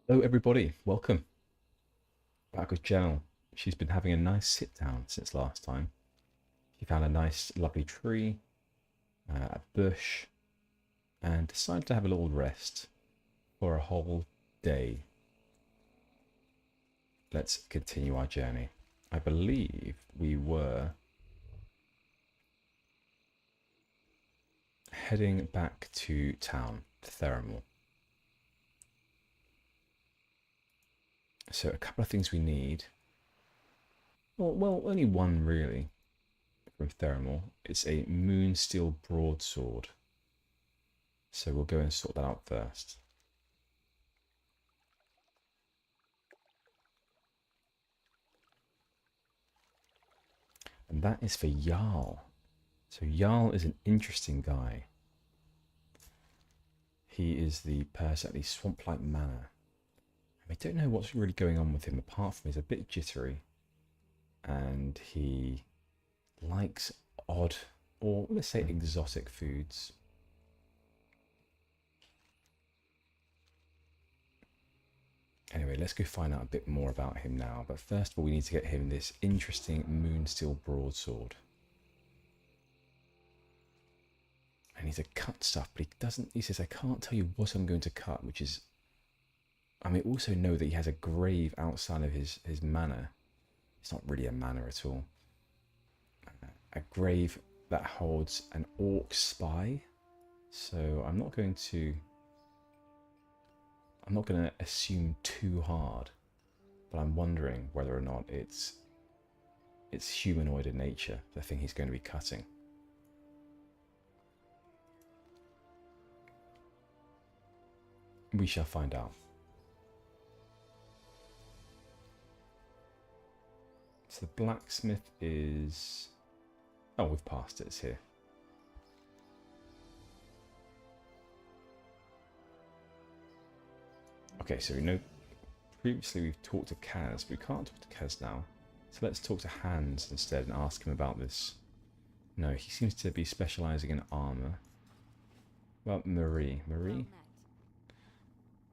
Hello, everybody. Welcome back with Gennal. She's been having a nice sit down since last time. She found a nice, lovely tree, a bush, and decided to have a little rest for a whole day. Let's continue our journey. I believe we were heading back to town, Theramore. So a couple of things we need. Well, only one really from Theramore. It's a Moonsteel broadsword. So we'll go and sort that out first. And that is for Jarl. So Jarl is an interesting guy. He is the person at the swamp-like manor. I don't know what's really going on with him, apart from he's a bit jittery. And he likes odd, or let's say exotic foods. Anyway, let's go find out a bit more about him now. But first of all, we need to get him this interesting Moonsteel broadsword. I need to cut stuff, but he says, I can't tell you what I'm going to cut, which is, I mean, also know that he has a grave outside of his manor. It's not really a manor at all. A grave that holds an orc spy. So I'm not going to assume too hard, but I'm wondering whether or not it's humanoid in nature, the thing he's going to be cutting. We shall find out. So the blacksmith is... Oh, we've passed it, it's here. Okay, so we know previously we've talked to Kaz, but we can't talk to Kaz now. So let's talk to Hans instead and ask him about this. No, he seems to be specialising in armour. Well, Marie. Marie?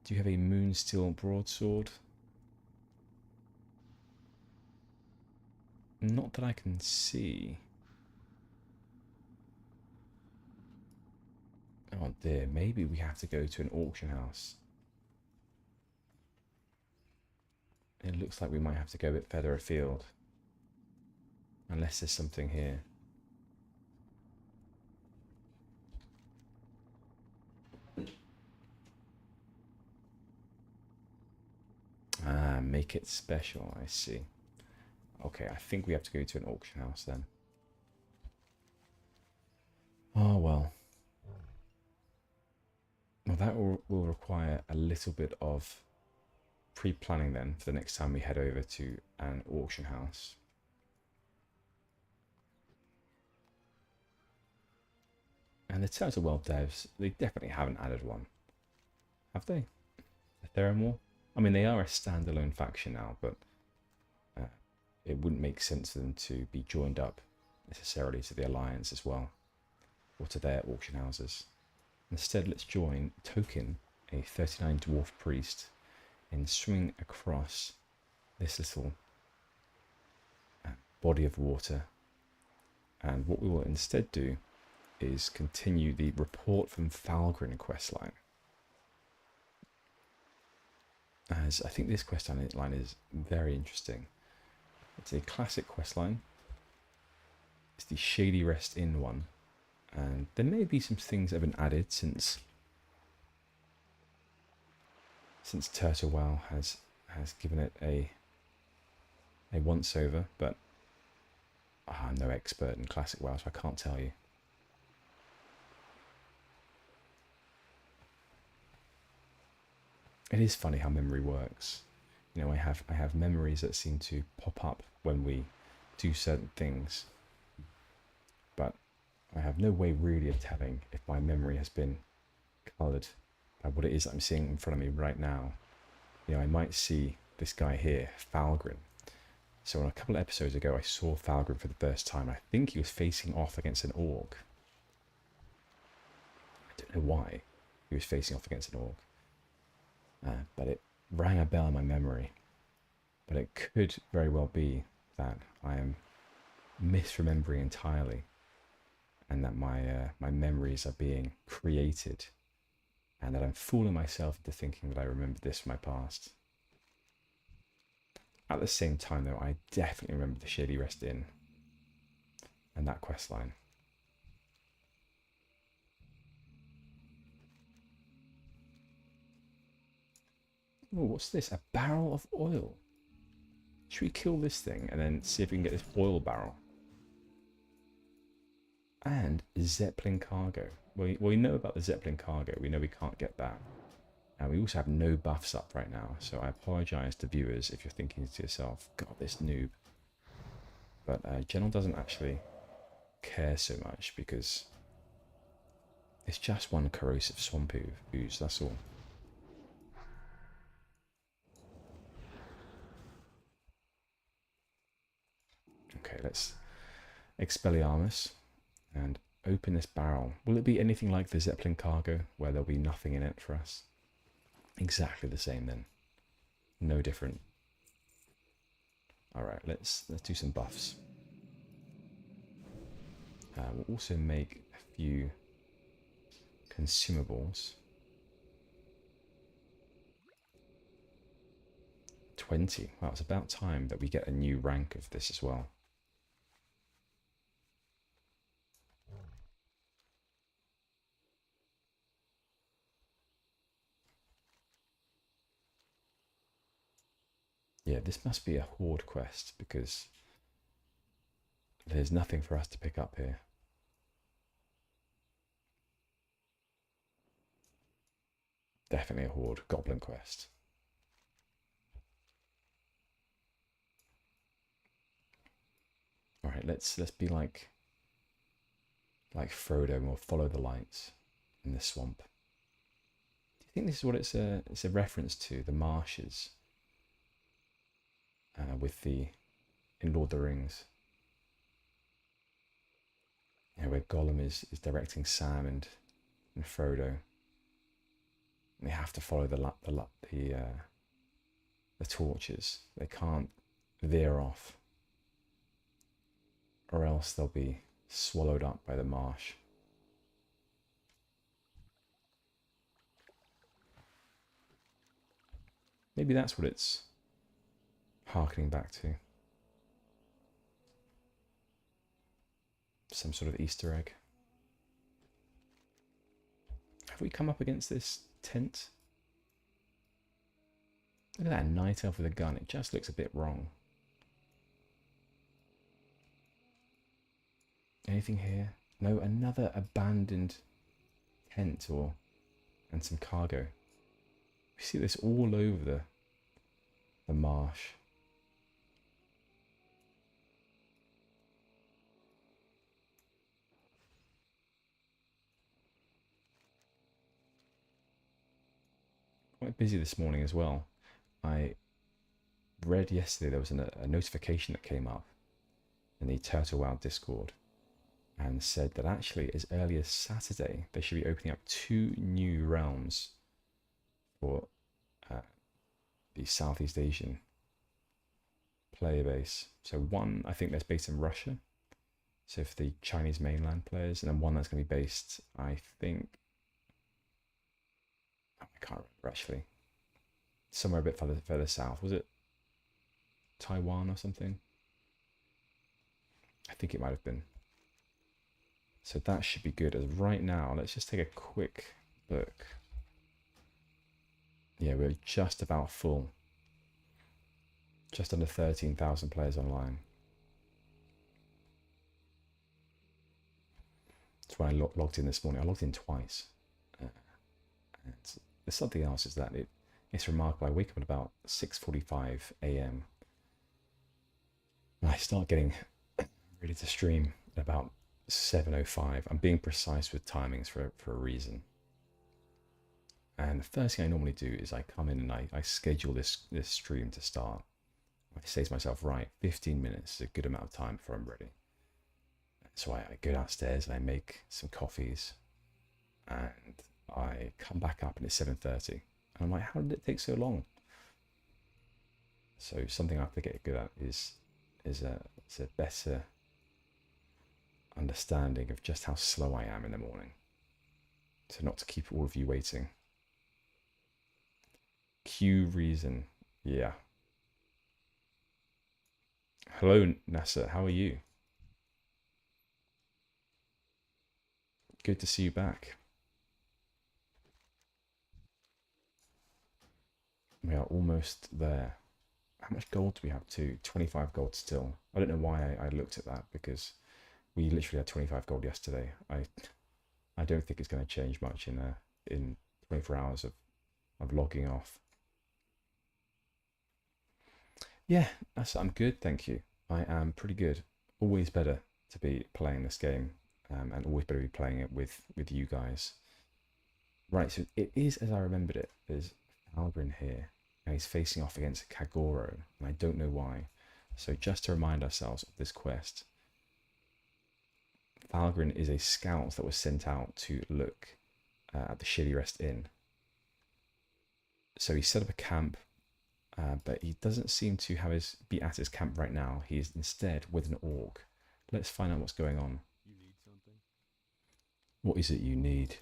Do you have a Moonsteel broadsword? Not that I can see. Oh dear, maybe we have to go to an auction house. It looks like we might have to go a bit further afield. Unless there's something here. Ah, make it special, I see. Okay, I think we have to go to an auction house then. Oh well. Well, that will require a little bit of pre-planning then for the next time we head over to an auction house. And the Total World devs, they definitely haven't added one. Have they? The Theramore? I mean, they are a standalone faction now, but it wouldn't make sense for them to be joined up necessarily to the Alliance as well, or to their auction houses. Instead, let's join Token, a 39 dwarf priest, and swing across this little body of water. And what we will instead do is continue the report from Falgrin questline. As I think this questline is very interesting. It's a classic questline. It's the Shady Rest Inn one. And there may be some things that have been added since Turtle WoW has given it a once over, but I'm no expert in classic WoW, so I can't tell you. It is funny how memory works. You know, I have memories that seem to pop up when we do certain things, but I have no way really of telling if my memory has been coloured by what it is that I'm seeing in front of me right now. You know, I might see this guy here, Falgrin. So a couple of episodes ago, I saw Falgrin for the first time. I think he was facing off against an orc. I don't know why he was facing off against an orc. But rang a bell in my memory, but it could very well be that I am misremembering entirely, and that my memories are being created, and that I'm fooling myself into thinking that I remember this from my past. At the same time, though, I definitely remember the Shady Rest Inn and that quest line. Oh, what's this? A barrel of oil. Should we kill this thing and then see if we can get this oil barrel? And Zeppelin cargo. We know about the Zeppelin cargo. We know we can't get that. And we also have no buffs up right now. So I apologise to viewers if you're thinking to yourself, God, this noob. But Gennal doesn't actually care so much because it's just one corrosive swamp ooze, that's all. Okay, let's Expelliarmus and open this barrel. Will it be anything like the Zeppelin cargo, where there'll be nothing in it for us? Exactly the same then. No different. Alright, let's do some buffs. We'll also make a few consumables. 20. Well, it's about time that we get a new rank of this as well. Yeah, this must be a horde quest because there's nothing for us to pick up here. Definitely a horde goblin quest. All right, let's be like Frodo and we'll follow the lights in the swamp. Do you think this is what it's a reference to? The marshes with the in Lord of the Rings. Yeah, where Gollum is directing Sam and Frodo. And they have to follow the torches. They can't veer off, or else they'll be swallowed up by the marsh. Maybe that's what it's harkening back to. Some sort of Easter egg. Have we come up against this tent? Look at that night elf with a gun. It just looks a bit wrong. Anything here? No, another abandoned tent and some cargo. We see this all over the marsh. Quite busy this morning as well. I read yesterday there was a notification that came up in the Turtle Wow Discord and said that actually as early as Saturday they should be opening up 2 new realms for the Southeast Asian player base. So one, I think that's based in Russia, so for the Chinese mainland players, and then one that's going to be based, I think, I can't remember actually, somewhere a bit further south. Was it Taiwan or something? I think it might have been. So that should be good. As right now, let's just take a quick look. Yeah, we're just about full. Just under 13,000 players online. That's when I logged in this morning. I logged in twice. And there's something else is that it's remarkable. I wake up at about 6:45 a.m. and I start getting ready to stream at about 7:05. I'm being precise with timings for a reason. And the first thing I normally do is I come in and I schedule this stream to start. I say to myself, right, 15 minutes is a good amount of time before I'm ready. So I go downstairs and I make some coffees and I come back up and it's 7:30. And I'm like, how did it take so long? So something I have to get good at is a better understanding of just how slow I am in the morning. So not to keep all of you waiting. Q reason. Yeah. Hello, Nasa. How are you? Good to see you back. We are almost there. How much gold do we have to? 25 gold still. I don't know why I looked at that, because we literally had 25 gold yesterday. I don't think it's going to change much in 24 hours of logging off. Yeah, I'm good, thank you. I am pretty good. Always better to be playing this game, and always better to be playing it with you guys. Right, so it is as I remembered it. There's Algrin here, and he's facing off against Kagoro, and I don't know why. So just to remind ourselves of this quest, Falgrin is a scout that was sent out to look at the Shitty Rest Inn. So he set up a camp, but he doesn't seem to be at his camp right now. He is instead with an orc. Let's find out what's going on. You need something? What is it you need?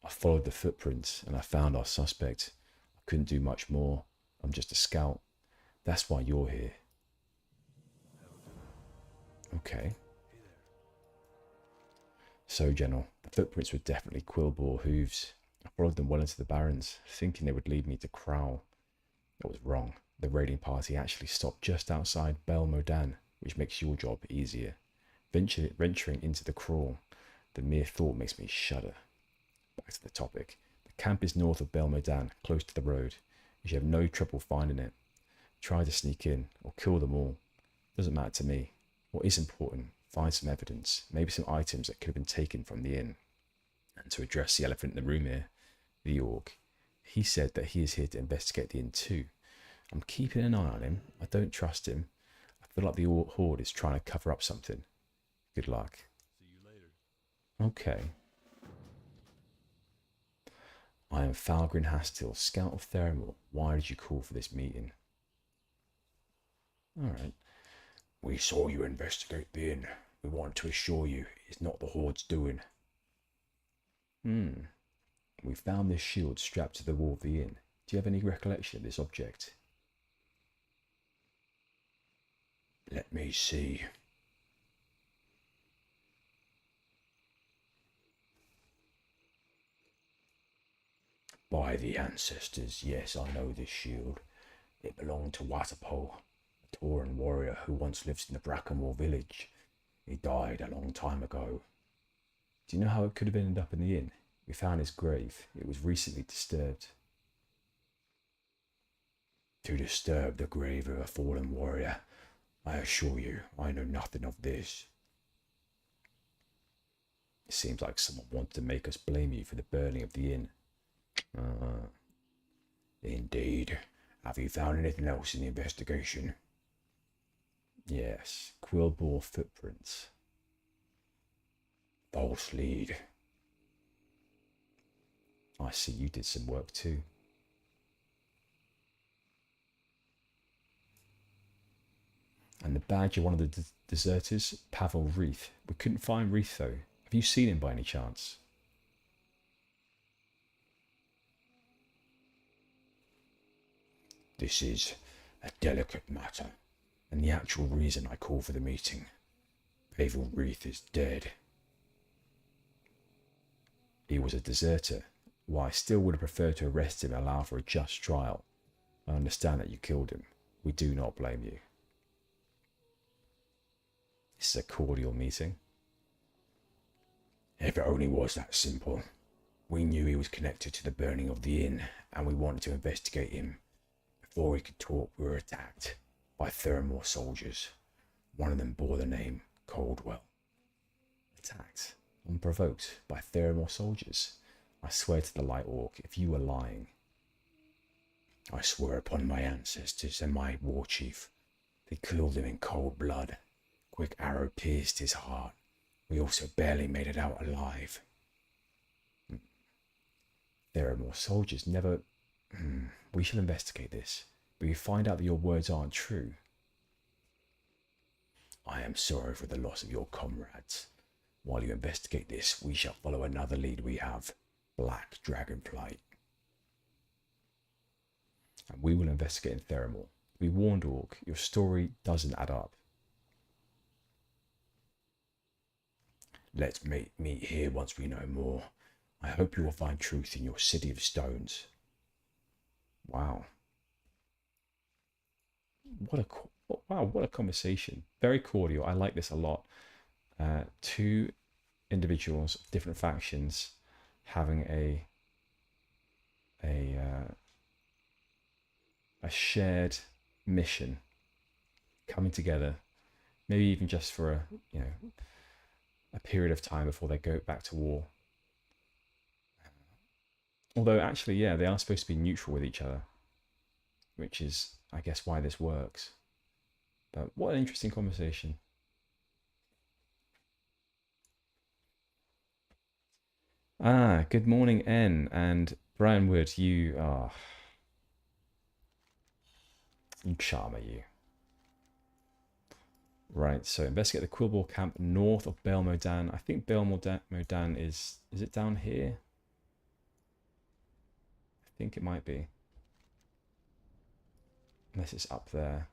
I followed the footprints and I found our suspect. I couldn't do much more. I'm just a scout. That's why you're here. Okay. Hey there. So, Gennal, the footprints were definitely Quillboar hooves. I followed them well into the Barrens, thinking they would lead me to Crowl. I was wrong. The raiding party actually stopped just outside Bel Modan, which makes your job easier. Venturing into the crawl, the mere thought makes me shudder. Back to the topic. The camp is north of Bel Modan, close to the road. You should have no trouble finding it. Try to sneak in, or kill them all. Doesn't matter to me. What is important, find some evidence, maybe some items that could have been taken from the inn. And to address the elephant in the room here, the orc. He said that he is here to investigate the inn too. I'm keeping an eye on him. I don't trust him. I feel like the horde is trying to cover up something. Good luck. See you later. Okay. I am Falgrin Hastil, Scout of Theramore. Why did you call for this meeting? Alright. We saw you investigate the inn. We want to assure you it's not the horde's doing. We found this shield strapped to the wall of the inn. Do you have any recollection of this object? Let me see. By the ancestors, yes, I know this shield. It belonged to Watapo, a Tauran warrior who once lived in the Brackenwall village. He died a long time ago. Do you know how it could have ended up in the inn? We found his grave. It was recently disturbed. To disturb the grave of a fallen warrior, I assure you, I know nothing of this. It seems like someone wanted to make us blame you for the burning of the inn. Indeed. Have you found anything else in the investigation? Yes, Quillboar footprints. False lead. I see you did some work too. And the badge of one of the deserters, Pavel Reith. We couldn't find Reith though. Have you seen him by any chance? This is a delicate matter, and the actual reason I call for the meeting. Pavel Reith is dead. He was a deserter. While I still would have preferred to arrest him and allow for a just trial. I understand that you killed him. We do not blame you. This is a cordial meeting. If it only was that simple. We knew he was connected to the burning of the inn, and we wanted to investigate him. Before we could talk, we were attacked by Theramore soldiers. One of them bore the name Coldwell. Attacked, unprovoked, by Theramore soldiers? I swear to the Light Orc, if you were lying. I swear upon my ancestors and my war chief. They killed him in cold blood. Quick arrow pierced his heart. We also barely made it out alive. Theramore soldiers never... We shall investigate this. but you find out that your words aren't true. I am sorry for the loss of your comrades. While you investigate this, we shall follow another lead we have, Black Dragonflight. And we will investigate in Theramore. We warned Orc, your story doesn't add up. Let's meet here once we know more. I hope you will find truth in your city of stones. Wow. What a conversation. Very cordial. I like this a lot. Two individuals, different factions, having a shared mission, coming together, maybe even just for a period of time before they go back to war. Although actually, yeah, they are supposed to be neutral with each other, which is, I guess, why this works. But what an interesting conversation. Good morning, N. And Brian Wood, you charmer, you. Right, so investigate the Quillball camp north of Bael Modan. I think Bael Modan is it down here? I think it might be. Unless it's up there.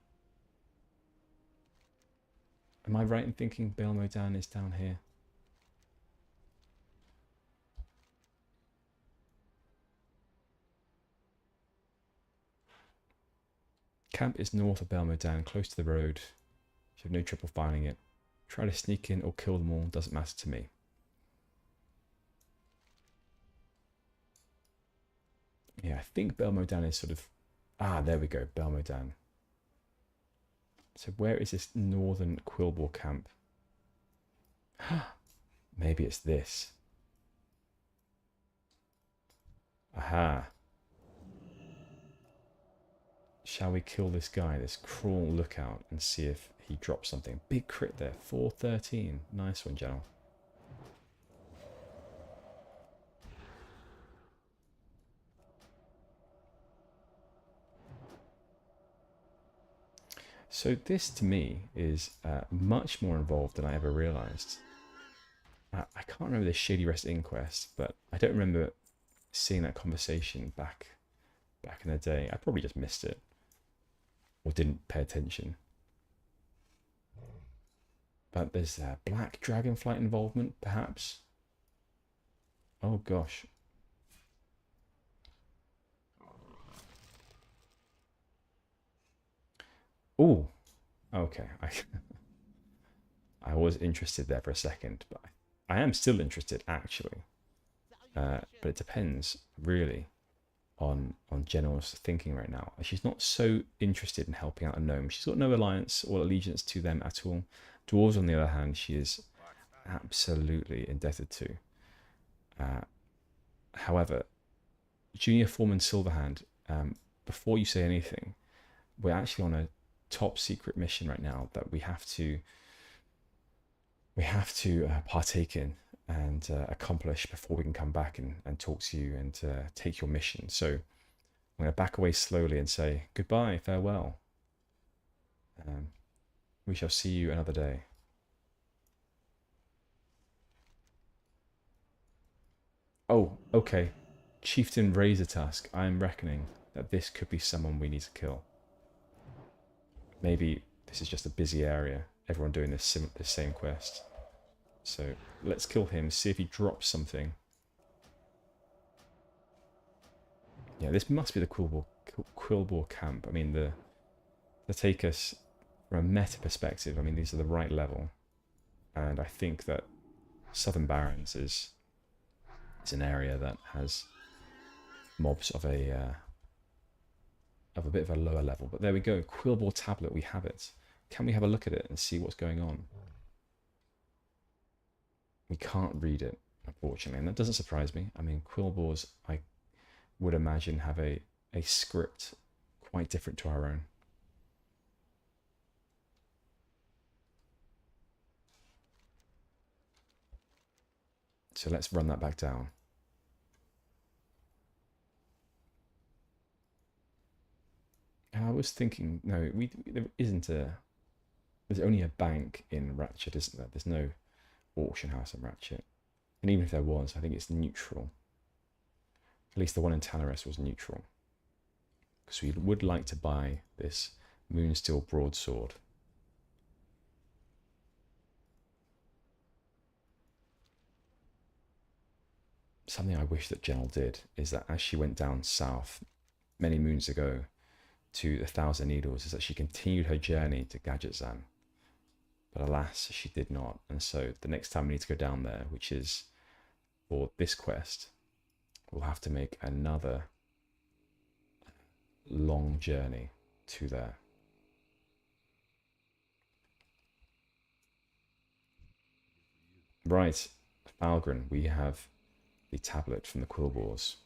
Am I right in thinking Bael Modan is down here? Camp is north of Bael Modan, close to the road. You have no trouble finding it. Try to sneak in or kill them all, doesn't matter to me. Yeah, I think Bael Modan is sort of... there we go, Bael Modan. So where is this northern Quillball camp? Maybe it's this. Aha. Shall we kill this guy, this cruel lookout, and see if he drops something? Big crit there, 413. Nice one, Gennal. So this, to me, is much more involved than I ever realised. I can't remember the Shady Rest Inquest, but I don't remember seeing that conversation back in the day. I probably just missed it. Or didn't pay attention. But there's Black Dragonflight involvement, perhaps. Oh gosh. Oh, okay. I was interested there for a second, but I am still interested actually. But it depends really on Gennal's thinking right now. She's not so interested in helping out a gnome. She's got no alliance or allegiance to them at all. Dwarves, on the other hand, she is absolutely indebted to. However, Junior Foreman Silverhand, before you say anything, we're actually on a top secret mission right now that we have to partake in and accomplish before we can come back and talk to you and take your mission. So I'm going to back away slowly and say goodbye, farewell. We shall see you another day. Oh, okay. Chieftain Razortusk, I am reckoning that this could be someone we need to kill. Maybe this is just a busy area, everyone doing this same quest. So let's kill him, see if he drops something. Yeah, this must be the Quillball camp. I mean, to take us from a meta perspective, I mean, these are the right level. And I think that Southern Barrens is an area that has mobs of a bit of a lower level. But there we go, Quillball tablet, we have it. Can we have a look at it and see what's going on? We can't read it, unfortunately, and that doesn't surprise me. I mean, Quillballs, I would imagine, have a script quite different to our own. So let's run that back down. was thinking, no, there isn't there's only a bank in Ratchet, isn't there? There's no auction house in Ratchet. And even if there was, I think it's neutral. At least the one in Talaris was neutral. Because we would like to buy this Moonsteel broadsword. Something I wish that Gennal did is that as she went down south many moons ago to the Thousand Needles, is that she continued her journey to Gadgetzan. But alas, she did not. And so the next time we need to go down there, which is for this quest, we'll have to make another long journey to there. Right, Falgren, we have the tablet from the Quillboars.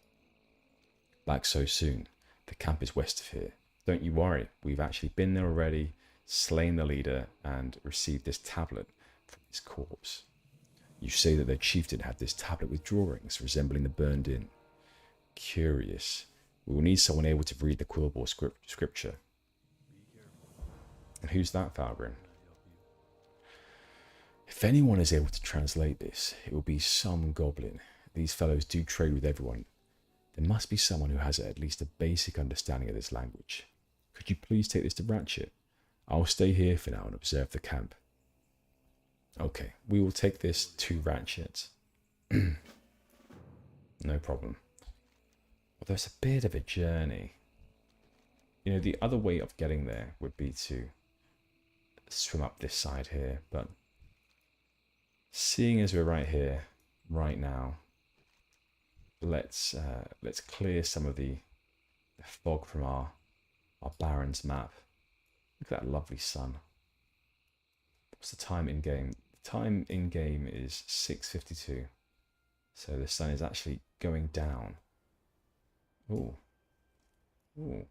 Back so soon. The camp is west of here. Don't you worry, we've actually been there already, slain the leader, and received this tablet from his corpse. You say that the chieftain had this tablet with drawings resembling the burned in. Curious. We will need someone able to read the Quillboar scripture. And who's that, Falgren? If anyone is able to translate this, it will be some goblin. These fellows do trade with everyone. There must be someone who has at least a basic understanding of this language. Could you please take this to Ratchet? I'll stay here for now and observe the camp. Okay, we will take this to Ratchet. No problem. Although it's a bit of a journey. You know, the other way of getting there would be to swim up this side here, but seeing as we're right here, right now, let's clear some of the fog from our Baron's map. Look at that lovely sun. What's the time in game? The time in game is 6:52. So the sun is actually going down. Ooh. Ooh.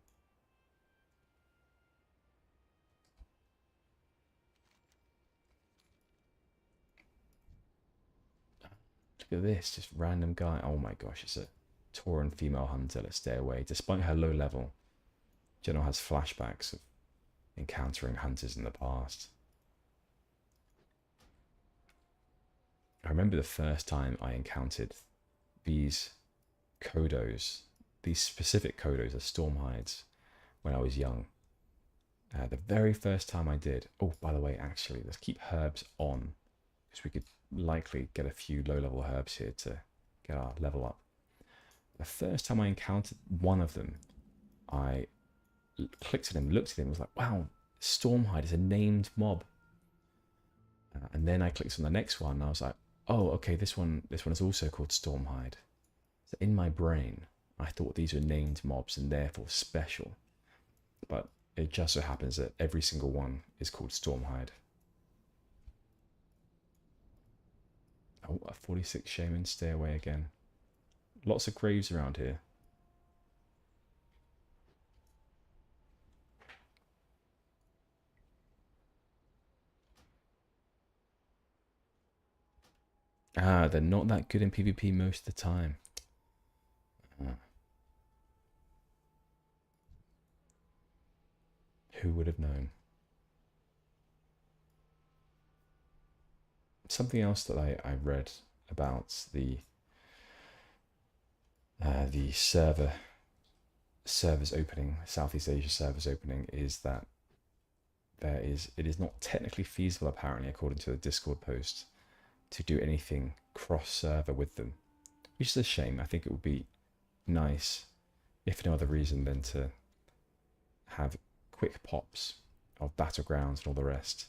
Look at this, just random guy. Oh my gosh, it's a Tauran female hunter. Let's stay away. Despite her low level, Gennal has flashbacks of encountering hunters in the past. I remember the first time I encountered these Kodos, these specific Kodos, the Stormhides, when I was young. The very first time I did. Oh, by the way, actually, let's keep herbs on, because we could likely get a few low-level herbs here to get our level up. The first time I encountered one of them, I clicked at him, looked at him, was like, wow, Stormhide is a named mob. And then I clicked on the next one, and I was like, oh, okay, this one is also called Stormhide. So in my brain, I thought these were named mobs and therefore special. But it just so happens that every single one is called Stormhide. Oh, a 46 shaman, stay away again. Lots of graves around here. Ah, they're not that good in PvP most of the time. Who would have known? Something else that I read about the servers opening, Southeast Asia servers opening, is that it is not technically feasible, apparently, according to the Discord post, to do anything cross-server with them, which is a shame. I think it would be nice, if for no other reason than to have quick pops of battlegrounds and all the rest,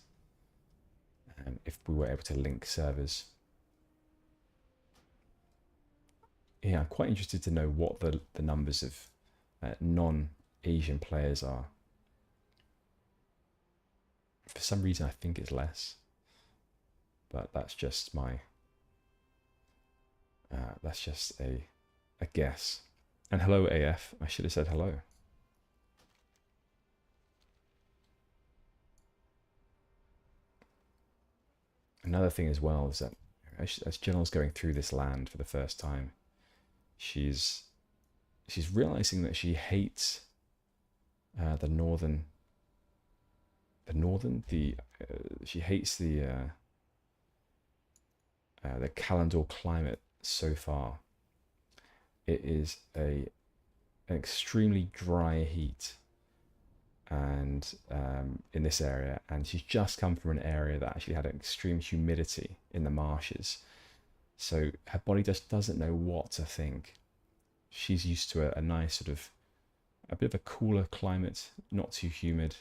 if we were able to link servers. Yeah, I'm quite interested to know what the numbers of non-Asian players are. For some reason, I think it's less. But that's just my, that's just a guess. And hello, AF. I should have said hello. Another thing as well is that as Gennal's going through this land for the first time, she's realizing that she hates the northern. She hates the Calendar climate so far. It is an extremely dry heat, and in this area, and she's just come from an area that actually had an extreme humidity in the marshes, so her body just doesn't know what to think. She's used to a nice sort of a bit of a cooler climate, not too humid,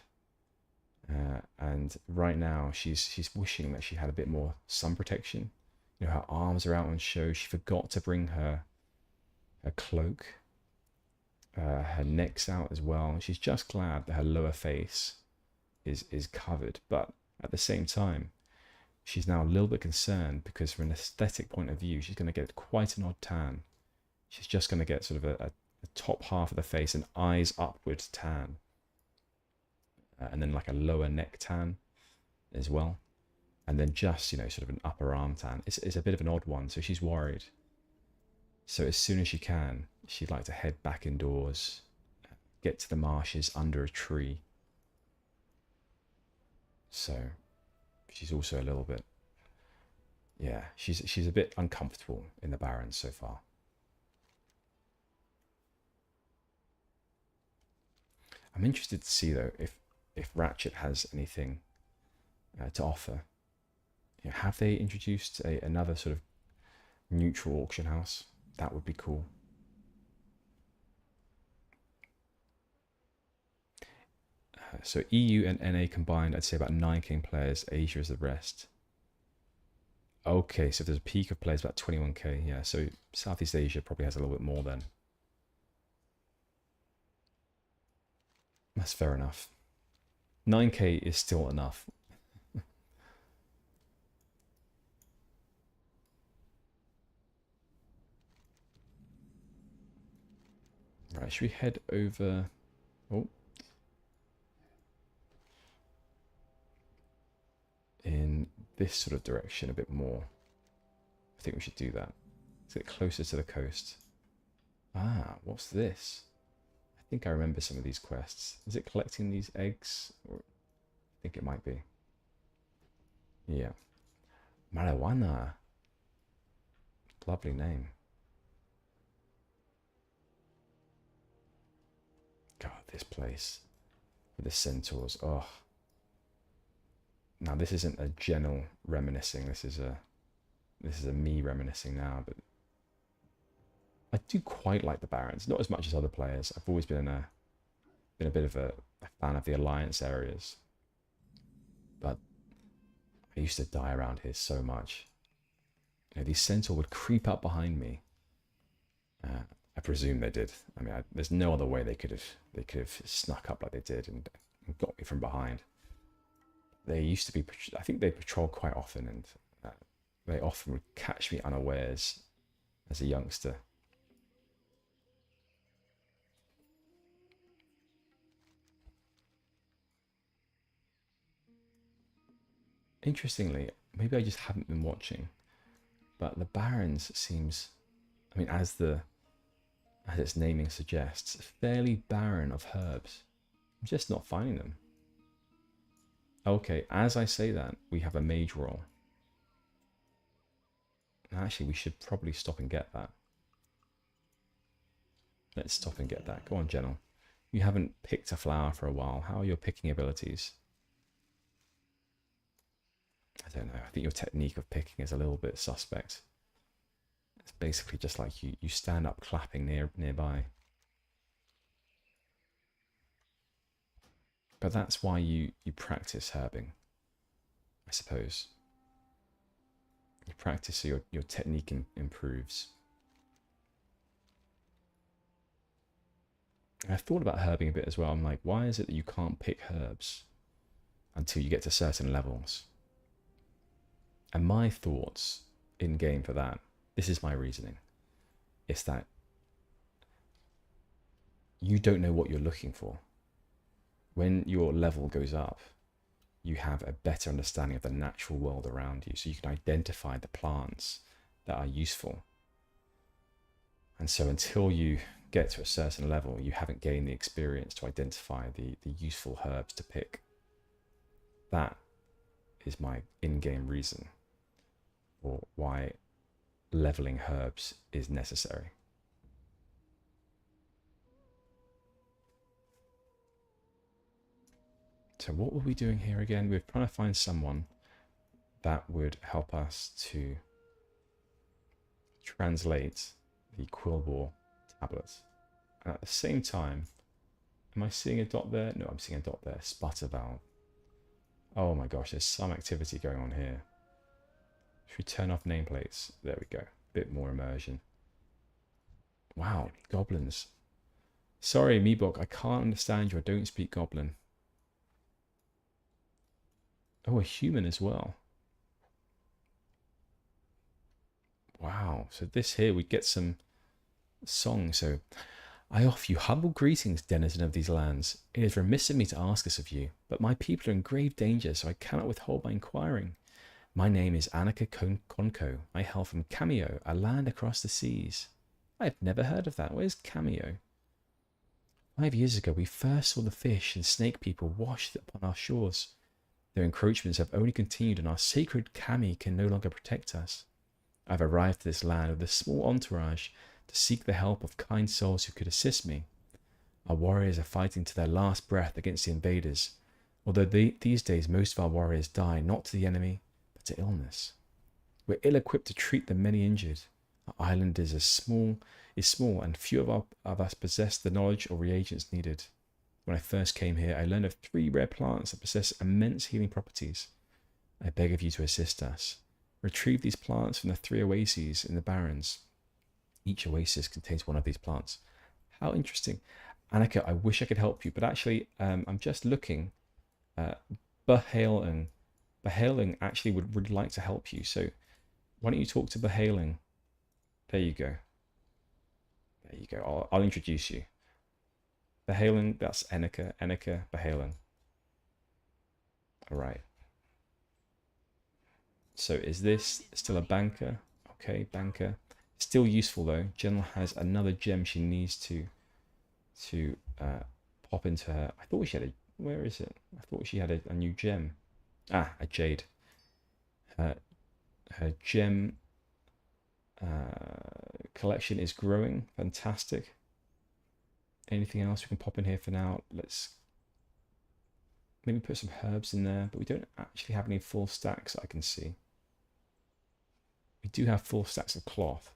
and right now she's wishing that she had a bit more sun protection. You know, her arms are out on show. She forgot to bring her cloak. Her neck's out as well. She's just glad that her lower face is covered, but at the same time, she's now a little bit concerned because from an aesthetic point of view, she's going to get quite an odd tan. She's just going to get sort of a top half of the face, an eyes upward tan, and then like a lower neck tan as well, and then just, you know, sort of an upper arm tan. It's a bit of an odd one, so she's worried. So as soon as she can, she'd like to head back indoors, get to the marshes under a tree. So she's also a little bit, yeah, she's a bit uncomfortable in the Barrens so far. I'm interested to see though if Ratchet has anything to offer. You know, have they introduced another sort of neutral auction house? That would be cool. So EU and NA combined, I'd say about 9k players. Asia is the rest. Okay, so there's a peak of players about 21k. Yeah, so Southeast Asia probably has a little bit more then. That's fair enough. 9k is still enough. Right, should we head over? Oh. In this sort of direction a bit more. I think we should do that. Let's get closer to the coast. Ah, what's this? I think I remember some of these quests. Is it collecting these eggs? Or I think it might be. Yeah. Marijuana. Lovely name. God, this place with the centaurs. Oh. Now this isn't a Gennal reminiscing. This is a me reminiscing now. But I do quite like the Barrens, not as much as other players. I've always been a bit of a fan of the Alliance areas, but I used to die around here so much. You know, these centaur would creep up behind me. I presume they did. I mean, there's no other way they could have snuck up like they did and got me from behind. They used to be, I think they patrolled quite often, and they often would catch me unawares as a youngster. Interestingly, maybe I just haven't been watching, but the Barrens seems, I mean, as its naming suggests, fairly barren of herbs. I'm just not finding them. Okay, as I say that, we have a mage roll. Actually, we should probably stop and get that. Let's stop and get that. Go on, Gennal. You haven't picked a flower for a while. How are your picking abilities? I don't know. I think your technique of picking is a little bit suspect. It's basically just like you stand up clapping nearby. But that's why you practice herbing, I suppose. You practice so your technique improves. And I've thought about herbing a bit as well. I'm like, why is it that you can't pick herbs until you get to certain levels? And my thoughts in game for that, this is my reasoning, is that you don't know what you're looking for. When your level goes up, you have a better understanding of the natural world around you, so you can identify the plants that are useful. And so until you get to a certain level, you haven't gained the experience to identify the useful herbs to pick. That is my in-game reason for why leveling herbs is necessary. So what were we doing here again? We were trying to find someone that would help us to translate the Quillbore tablets. And at the same time, am I seeing a dot there? No, I'm seeing a dot there. Sputter valve. Oh my gosh, there's some activity going on here. Should we turn off nameplates? There we go. Bit more immersion. Wow, goblins. Sorry, Meebok, I can't understand you. I don't speak goblin. Oh, a human as well. Wow, so this here, we get some song. So, I offer you humble greetings, denizen of these lands. It is remiss of me to ask this of you, but my people are in grave danger, so I cannot withhold my inquiring. My name is Annika Konko. I hail from Cameo, a land across the seas. I have never heard of that. Where's Cameo? 5 years ago, we first saw the fish and snake people washed upon our shores. Their encroachments have only continued, and our sacred Kami can no longer protect us. I've arrived to this land with a small entourage to seek the help of kind souls who could assist me. Our warriors are fighting to their last breath against the invaders, although these days most of our warriors die not to the enemy, but to illness. We're ill-equipped to treat the many injured. Our island is small, and few of us possess the knowledge or reagents needed. When I first came here, I learned of 3 rare plants that possess immense healing properties. I beg of you to assist us. Retrieve these plants from the 3 oases in the Barrens. Each oasis contains one of these plants. How interesting. Annika, I wish I could help you, but actually, I'm just looking. Behaling actually would really like to help you. So why don't you talk to Behaling? There you go. There you go. I'll introduce you. Behaling, that's Annika. Annika, Behaling. All right. So is this still a banker? Okay, banker. Still useful though. Gennal has another gem she needs to pop into her. I thought she had a. Where is it? I thought she had a new gem. Ah, a jade. Her gem collection is growing. Fantastic. Anything else we can pop in here for now? Let's maybe put some herbs in there, but we don't actually have any full stacks I can see. We do have full stacks of cloth.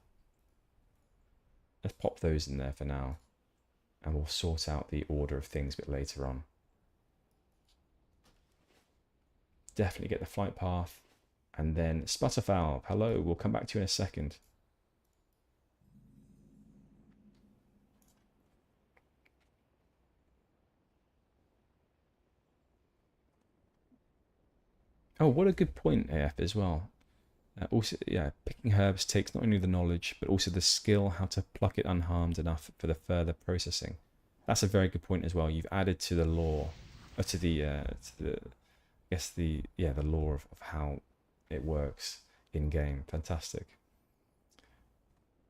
Let's pop those in there for now, and we'll sort out the order of things a bit later on. Definitely get the flight path, and then Sputterfowl. Hello, we'll come back to you in a second. Oh, what a good point, AF, as well. Also, yeah, picking herbs takes not only the knowledge, but also the skill how to pluck it unharmed enough for the further processing. That's a very good point as well. You've added to the lore, or to the lore of how it works in game. Fantastic.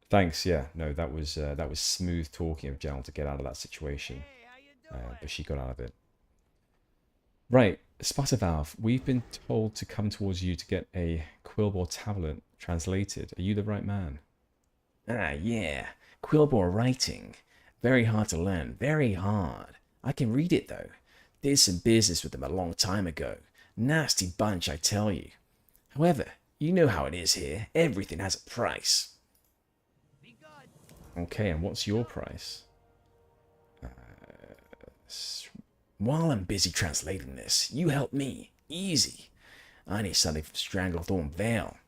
Thanks. Yeah, no, that was smooth talking of Gennal to get out of that situation, but she got out of it. Right, Sputtervalve, we've been told to come towards you to get a Quillbore tablet translated. Are you the right man? Ah, yeah. Quillbore writing. Very hard to learn. Very hard. I can read it, though. Did some business with them a long time ago. Nasty bunch, I tell you. However, you know how it is here. Everything has a price. Okay, and what's your price? While I'm busy translating this, you help me. Easy. I need something from Stranglethorn Vale.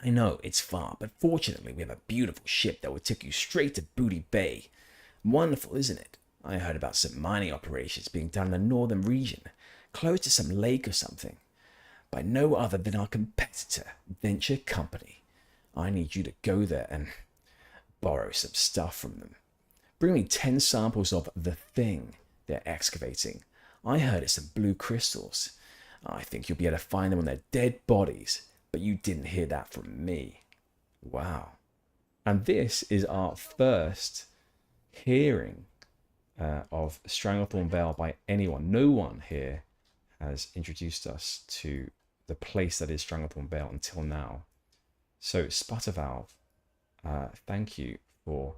I know, it's far, but fortunately we have a beautiful ship that will take you straight to Booty Bay. Wonderful, isn't it? I heard about some mining operations being done in the northern region, close to some lake or something, by no other than our competitor, Venture Company. I need you to go there and borrow some stuff from them. Bring me 10 samples of the thing they're excavating. I heard it's some blue crystals. I think you'll be able to find them on their dead bodies, but you didn't hear that from me. Wow. And this is our first hearing of Stranglethorn Vale by anyone. No one here has introduced us to the place that is Stranglethorn Vale until now. So Sputtervalve, thank you for...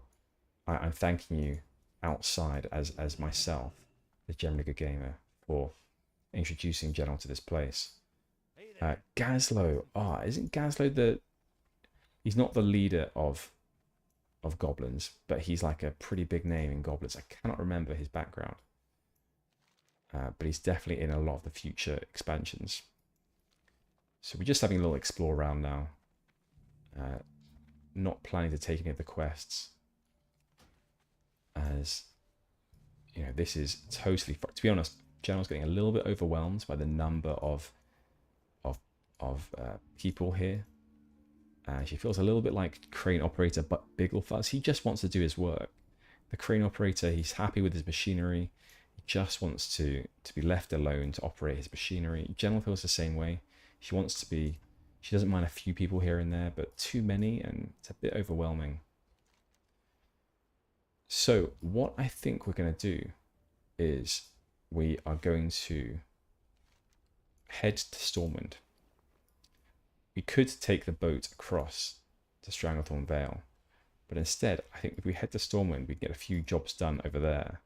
I'm thanking you outside as myself, the generally good gamer, for introducing Gennal to this place. Gazlow, isn't Gazlow the... He's not the leader of goblins, but he's like a pretty big name in goblins. I cannot remember his background, but he's definitely in a lot of the future expansions. So we're just having a little explore around now, not planning to take any of the quests, as you know, this is totally, to be honest, Gennal's getting a little bit overwhelmed by the number of people here. She feels a little bit like crane operator but Bigglefuzz. He just wants to do his work. The crane operator, he's happy with his machinery. He just wants to be left alone to operate his machinery. Gennal feels the same way. She wants to be... She doesn't mind a few people here and there, but too many, and it's a bit overwhelming. So what I think we're going to do is we are going to head to Stormwind. We could take the boat across to Stranglethorn Vale, but instead, I think if we head to Stormwind, we can get a few jobs done over there,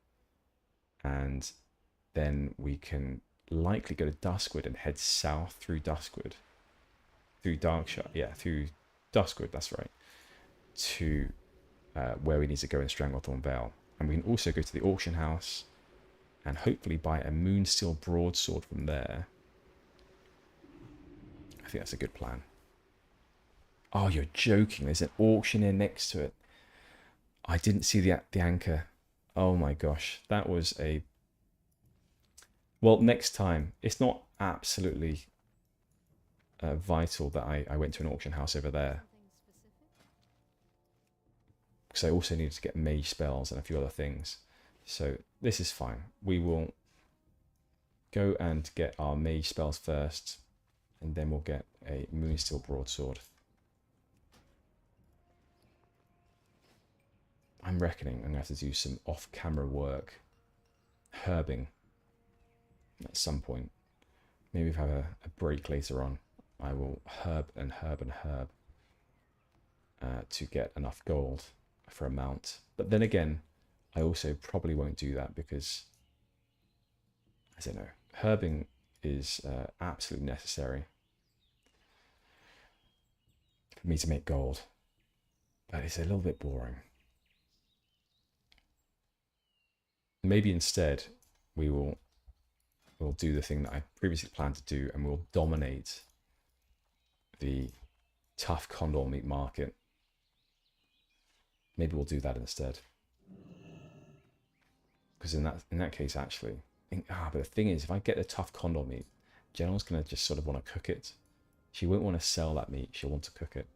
and then we can likely go to Duskwood and head south through Duskwood, through Darkshire, through Duskwood, that's right, to where we need to go in Stranglethorn Vale. And we can also go to the auction house and hopefully buy a Moonsteel broadsword from there. I think that's a good plan. Oh, you're joking. There's an auctioneer next to it. I didn't see the anchor. Oh my gosh. That was a... Well, next time. It's not absolutely vital that I went to an auction house over there, because I also needed to get mage spells and a few other things. So this is fine. We will go and get our mage spells first, and then we'll get a Moonsteel broadsword. I'm reckoning I'm going to have to do some off-camera work, herbing, at some point. Maybe if I have a break later on, I will herb and herb and herb to get enough gold for a mount. But then again, I also probably won't do that because, I don't know, herbing is absolutely necessary for me to make gold, but it's a little bit boring. Maybe instead we'll do the thing that I previously planned to do, and we'll dominate the tough condor meat market. Maybe we'll do that instead, because in that case, actually, but the thing is, if I get the tough condor meat, Gennal's gonna just sort of want to cook it. She won't want to sell that meat. She'll want to cook it.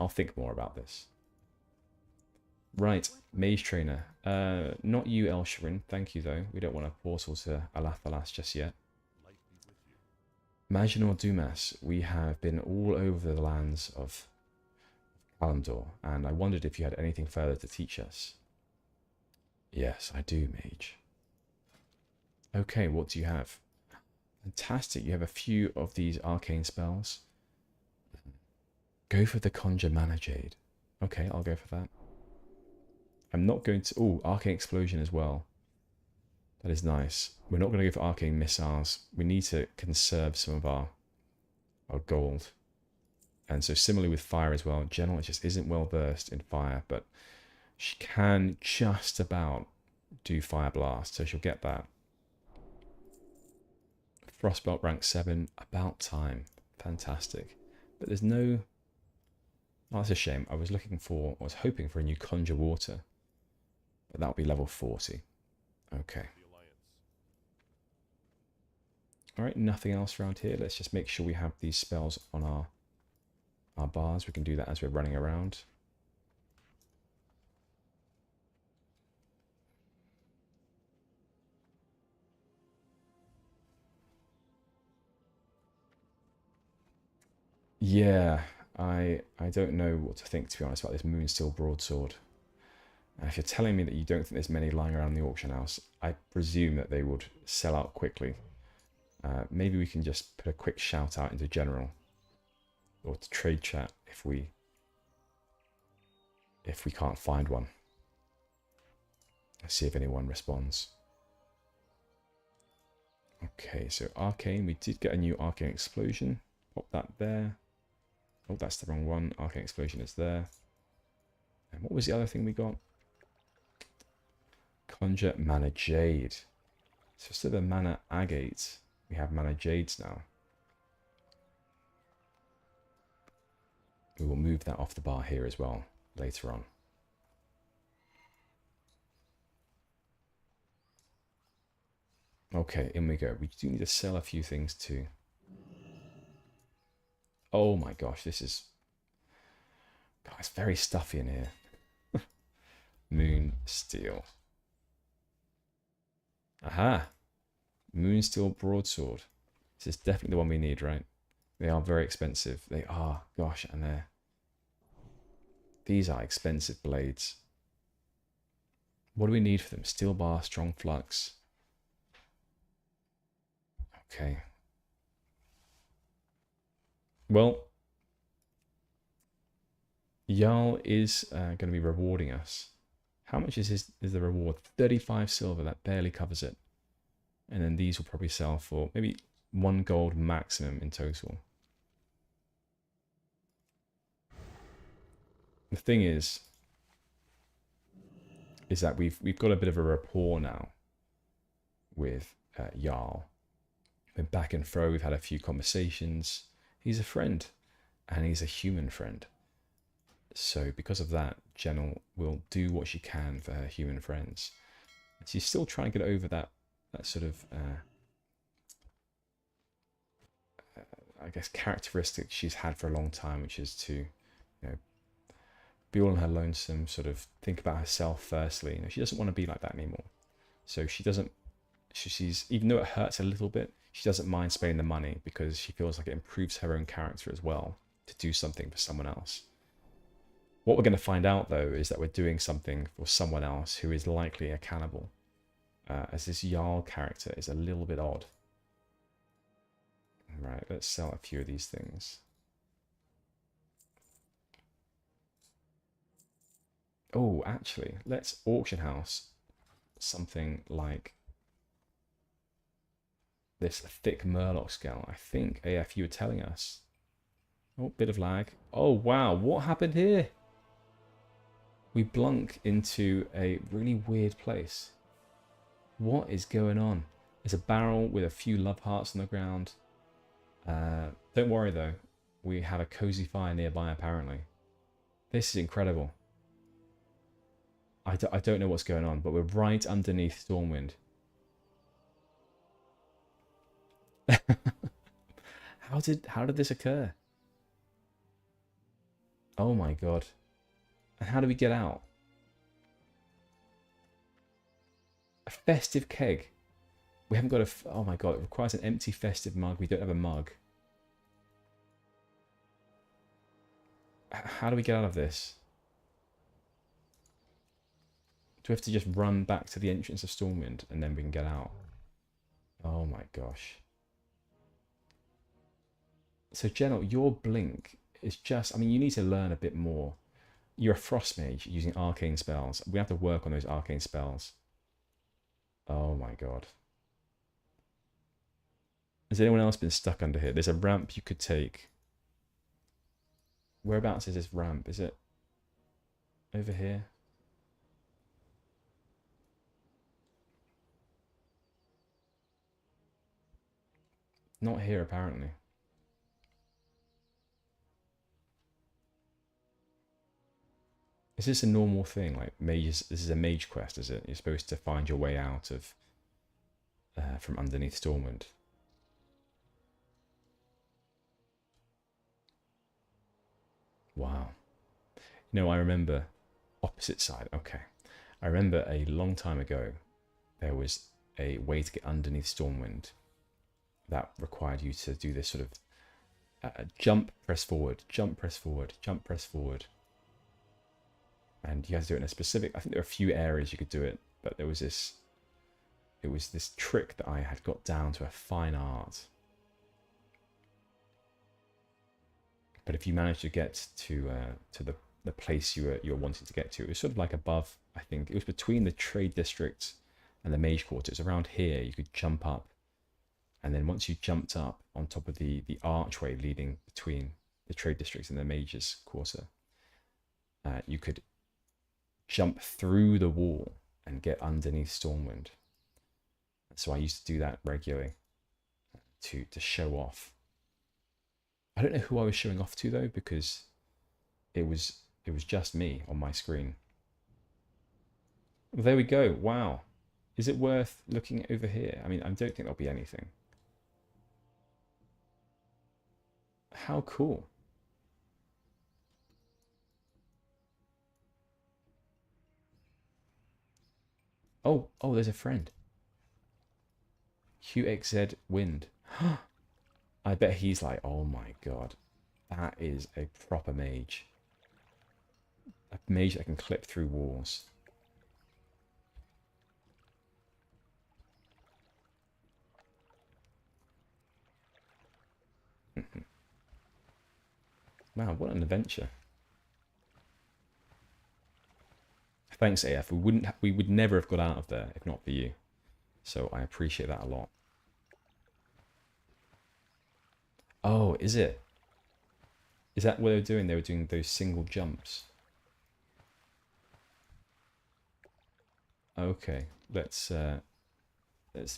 I'll think more about this. Right, Mage Trainer. Not you, Elsharin. Thank you, though. We don't want a portal to Alathalas just yet. Maginor Dumas. We have been all over the lands of Kalimdor, and I wondered if you had anything further to teach us. Yes, I do, Mage. Okay, what do you have? Fantastic. You have a few of these arcane spells. Go for the Conjure Mana Jade. Okay, I'll go for that. I'm not going to... Oh, Arcane Explosion as well. That is nice. We're not going to go for Arcane Missiles. We need to conserve some of our gold. And so similarly with fire as well. Gennal just isn't well versed in fire, but she can just about do Fire Blast, so she'll get that. Frostbelt rank 7, about time. Fantastic. But there's no... Oh, that's a shame. I was hoping for a new Conjure Water. But that'll be level 40. Okay. Alright, nothing else around here. Let's just make sure we have these spells on our bars. We can do that as we're running around. Yeah, I don't know what to think, to be honest, about this Moonsteel broadsword. And if you're telling me that you don't think there's many lying around the auction house, I presume that they would sell out quickly. Maybe we can just put a quick shout out into general or to trade chat if we can't find one. Let's see if anyone responds. Okay, so arcane, we did get a new arcane explosion. Pop that there. Oh, that's the wrong one. Arcane explosion is there. And what was the other thing we got? Conjure mana jade. So instead of mana agates, we have mana jades now. We will move that off the bar here as well later on. Okay, in we go. We do need to sell a few things too. Oh my gosh, this is... God, it's very stuffy in here. Moon steel. Aha! Moonsteel broadsword. This is definitely the one we need, right? They are very expensive. They are, gosh, and they're... These are expensive blades. What do we need for them? Steel bar, strong flux. Okay. Well, Jarl is going to be rewarding us. How much is the reward? 35 silver. That barely covers it. And then these will probably sell for maybe 1 gold maximum in total. The thing is that we've got a bit of a rapport now with Jarl. Been back and fro. We've had a few conversations. He's a friend, and he's a human friend. So because of that, Gennal will do what she can for her human friends. She's still trying to get over that sort of, I guess, characteristic she's had for a long time, which is to, you know, be all on her lonesome, sort of think about herself firstly. You know, she doesn't want to be like that anymore. So she doesn't. She's, even though it hurts a little bit, she doesn't mind spending the money because she feels like it improves her own character as well to do something for someone else. What we're going to find out, though, is that we're doing something for someone else who is likely a cannibal, as this Jarl character is a little bit odd. Right, let's sell a few of these things. Oh, actually, let's auction house something like this thick Murloc scale. I think, AF, you were telling us. Oh, bit of lag. Oh, wow, what happened here? We blunk into a really weird place. What is going on? There's a barrel with a few love hearts on the ground. Don't worry, though. We have a cozy fire nearby, apparently. This is incredible. I don't know what's going on, but we're right underneath Stormwind. How did this occur? Oh my god. And how do we get out? A festive keg. We haven't got a... Oh my god, it requires an empty festive mug. We don't have a mug. How do we get out of this? Do we have to just run back to the entrance of Stormwind and then we can get out? Oh my gosh. So Gennal, your blink is just... I mean, you need to learn a bit more. You're a frost mage using arcane spells. We have to work on those arcane spells. Oh my god. Has anyone else been stuck under here? There's a ramp you could take. Whereabouts is this ramp? Is it over here? Not here, apparently. Is this a normal thing? Like mages, this is a mage quest, is it? You're supposed to find your way out of from underneath Stormwind. Wow. You know, I remember opposite side. Okay. I remember a long time ago there was a way to get underneath Stormwind that required you to do this sort of jump, press forward, jump, press forward, jump, press forward. and you had to do it in a specific. I think there are a few areas you could do it, but there was this. It was this trick that I had got down to a fine art. But if you managed to get to the place you were wanting to get to, it was sort of like above. I think it was between the trade district and the Mage quarters. Around here, you could jump up, and then once you jumped up on top of the archway leading between the trade districts and the Mage's quarter, you could jump through the wall and get underneath Stormwind. So I used to do that regularly to show off. I don't know who I was showing off to though, because it was just me on my screen. Well, there we go. Wow. Is it worth looking over here? I mean, I don't think there'll be anything. How cool. Oh, there's a friend. QXZ Wind. I bet he's like, oh my god, that is a proper mage. A mage that can clip through walls. Wow, what an adventure. Thanks, AF. We would never have got out of there if not for you. So I appreciate that a lot. Oh, is it? Is that what they were doing? They were doing those single jumps. Okay, let's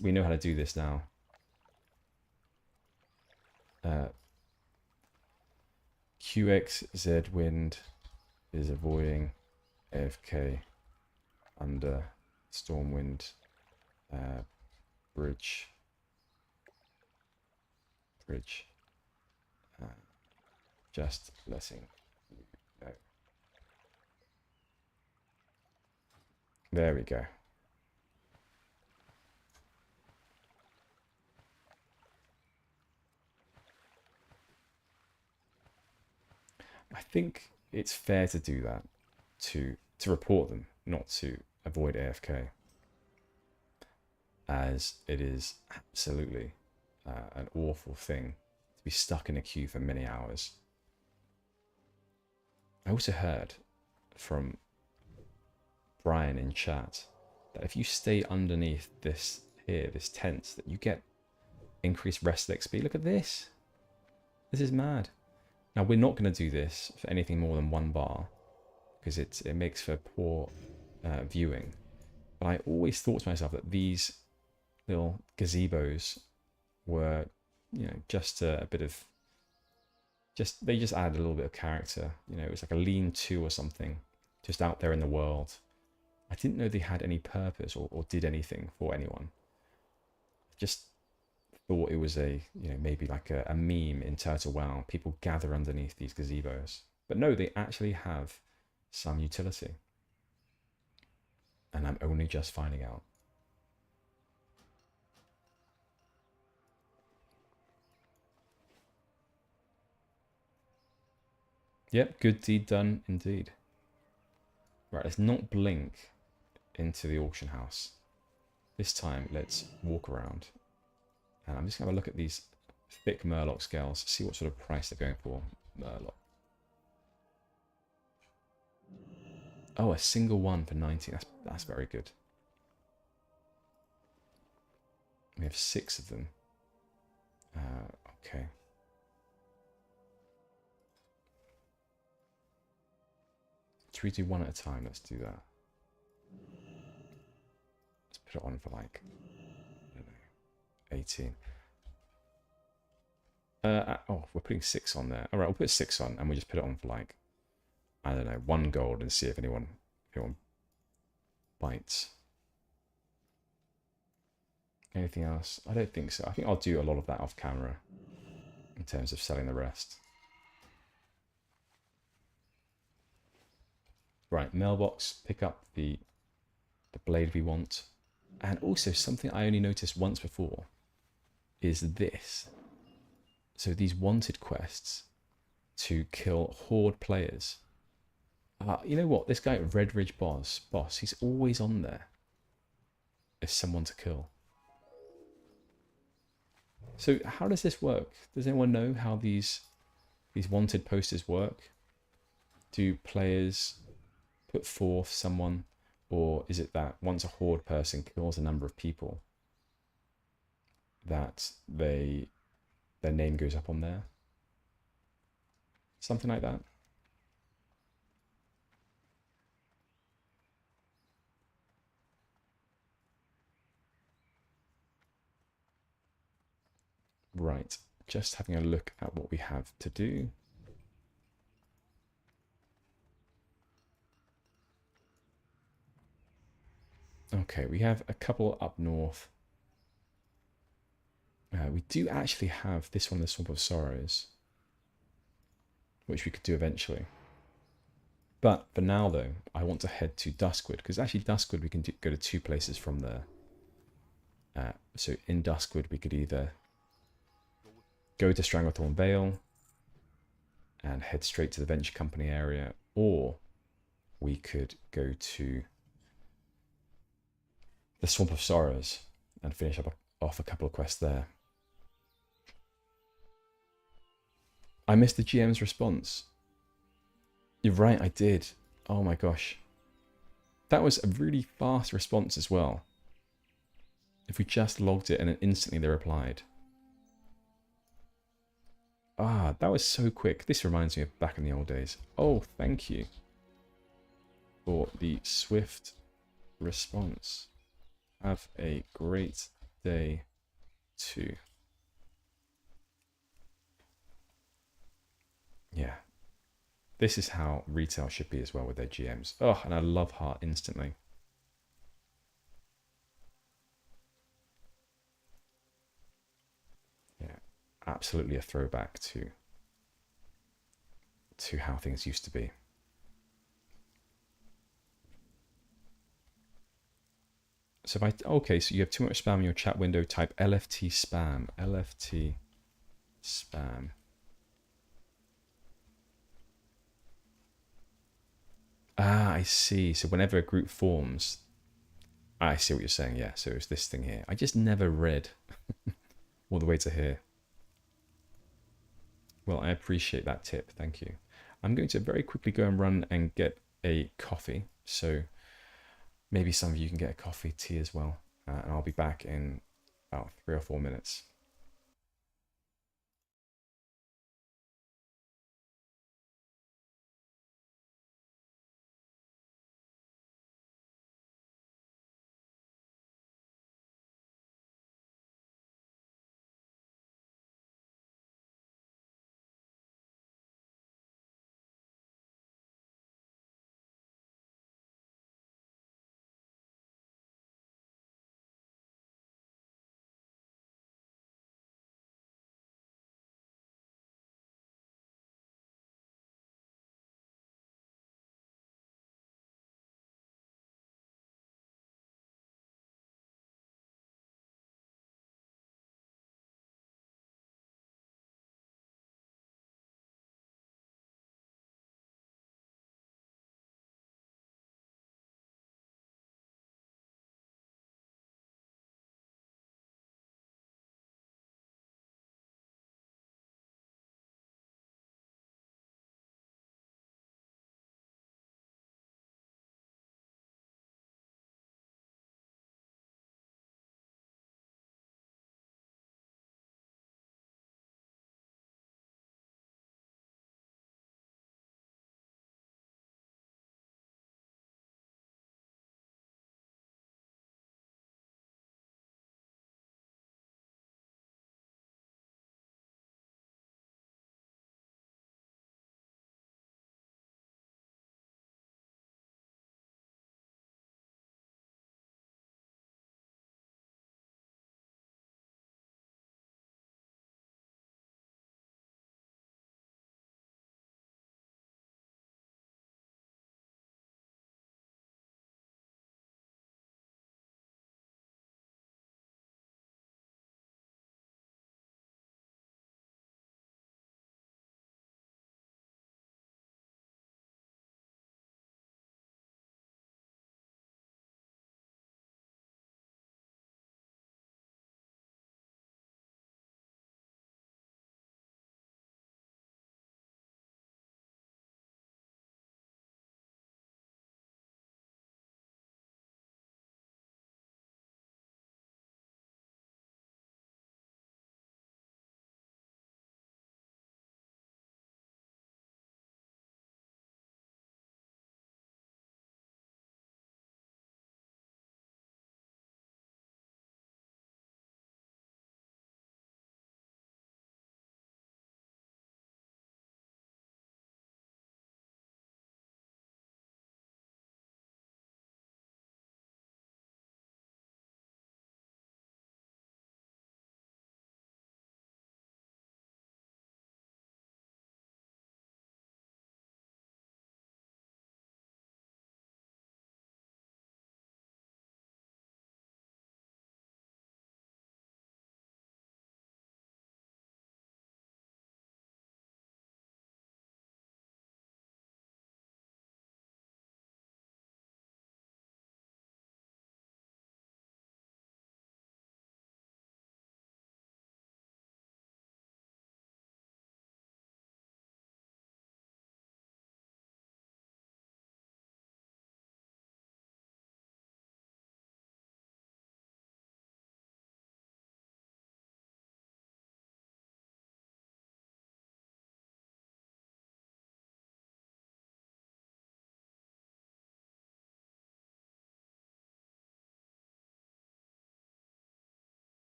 we know how to do this now. QXZ Wind is avoiding AFK under Stormwind bridge. Just letting you know. There we go. I think it's fair to do that, to report them, not to avoid AFK, as it is absolutely an awful thing to be stuck in a queue for many hours. I also heard from Brian in chat that if you stay underneath this tent, that you get increased rest XP. Look at this. This is mad. Now, we're not going to do this for anything more than 1 bar, because it makes for poor viewing. But I always thought to myself that these little gazebos were, you know, just a bit of, they just added a little bit of character. You know, it was like a lean-to or something, just out there in the world. I didn't know they had any purpose or did anything for anyone. Just thought it was a, you know, maybe like a meme in Turtle WoW. People gather underneath these gazebos. But no, they actually have some utility. And I'm only just finding out. Yep, good deed done indeed. Right, let's not blink into the auction house. This time, let's walk around. And I'm just going to have a look at these thick Murloc scales, see what sort of price they're going for. Murloc. Oh, a single one for 90. That's very good. We have 6 of them. Okay. Should we do one at a time? Let's do that. Let's put it on for like, I don't know, 18. Oh, we're putting 6 on there. All right, we'll put 6 on, and we'll just put it on for like, I don't know, 1 gold, and see if anyone bites. Anything else? I don't think so. I think I'll do a lot of that off camera in terms of selling the rest. Right, mailbox, pick up the blade we want. And also something I only noticed once before is this. So these wanted quests to kill horde players. You know what? This guy, Red Ridge Boss, he's always on there. As someone to kill. So how does this work? Does anyone know how these wanted posters work? Do players put forth someone, or is it that once a horde person kills a number of people, that their name goes up on there? Something like that. Right, just having a look at what we have to do. Okay, we have a couple up north. We do actually have this one, the Swamp of Sorrows, which we could do eventually. But for now, though, I want to head to Duskwood, because actually Duskwood we can go to 2 places from there. So in Duskwood we could either go to Stranglethorn Vale and head straight to the Venture Company area, or we could go to the Swamp of Sorrows and finish off a couple of quests there. I missed the GM's response. You're right, I did. Oh my gosh. That was a really fast response as well. If we just logged it and then instantly they replied. Ah, that was so quick. This reminds me of back in the old days. Oh, thank you for the swift response. Have a great day too. Yeah. This is how retail should be as well with their GMs. Oh, and I love heart instantly. Yeah, absolutely a throwback to how things used to be. So if okay, so you have too much spam in your chat window, type LFT spam. LFT spam. Ah, I see. So whenever a group forms, I see what you're saying. Yeah, so it's this thing here. I just never read all the way to here. Well, I appreciate that tip. Thank you. I'm going to very quickly go and run and get a coffee. So maybe some of you can get a coffee, tea as well. And I'll be back in about 3 or 4 minutes.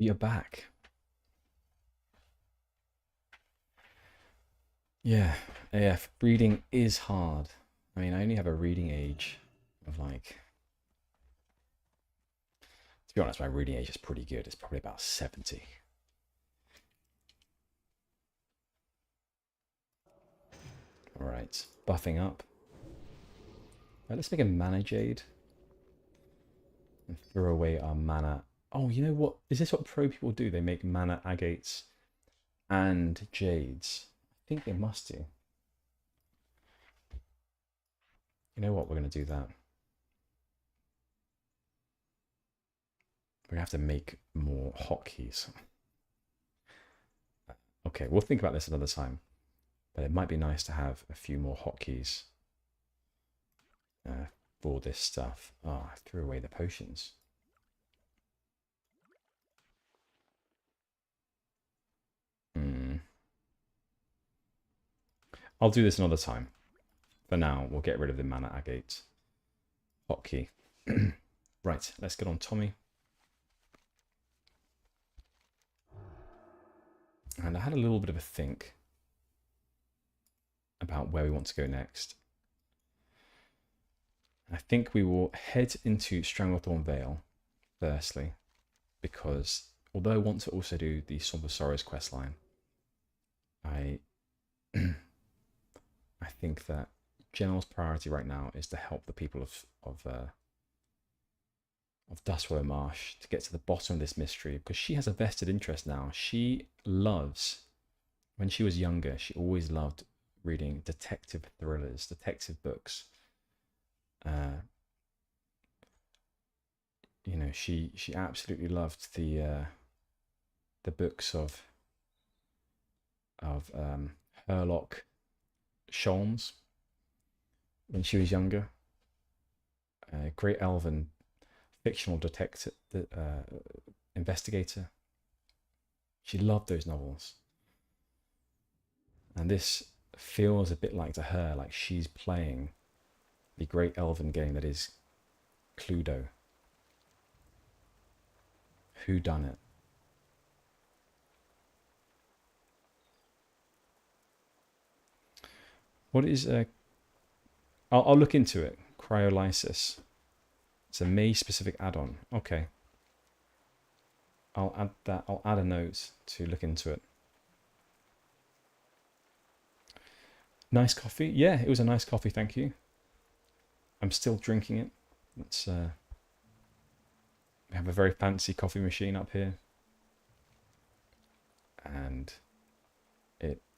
You're back. Yeah, AF. Reading is hard. I mean, I only have a reading age of like... To be honest, my reading age is pretty good. It's probably about 70. Alright, buffing up. Let's make a mana jade. And throw away our mana. Oh, you know what? Is this what pro people do? They make mana agates and jades. I think they must do. You know what? We're going to do that. We're going to have to make more hotkeys. Okay, we'll think about this another time. But it might be nice to have a few more hotkeys for this stuff. Oh, I threw away the potions. I'll do this another time. For now, we'll get rid of the mana agate hotkey. Right, let's get on Tommy. And I had a little bit of a think about where we want to go next. I think we will head into Stranglethorn Vale, firstly, because although I want to also do the Swamp of Sorrows questline, I think that Gennal's priority right now is to help the people of Dustwallow Marsh to get to the bottom of this mystery, because she has a vested interest now. She loves, when she was younger, she always loved reading detective thrillers, detective books. You know, she absolutely loved the books of Herlock Sholmes when she was younger. Great elven fictional detective investigator. She loved those novels, and this feels a bit like to her like she's playing the great elven game that is Cluedo. Who done it? What is I'll look into it. Cryolysis. It's a Mage specific add-on. Okay. I'll add that. I'll add a note to look into it. Nice coffee. Yeah, it was a nice coffee. Thank you. I'm still drinking it. It's we have a very fancy coffee machine up here, and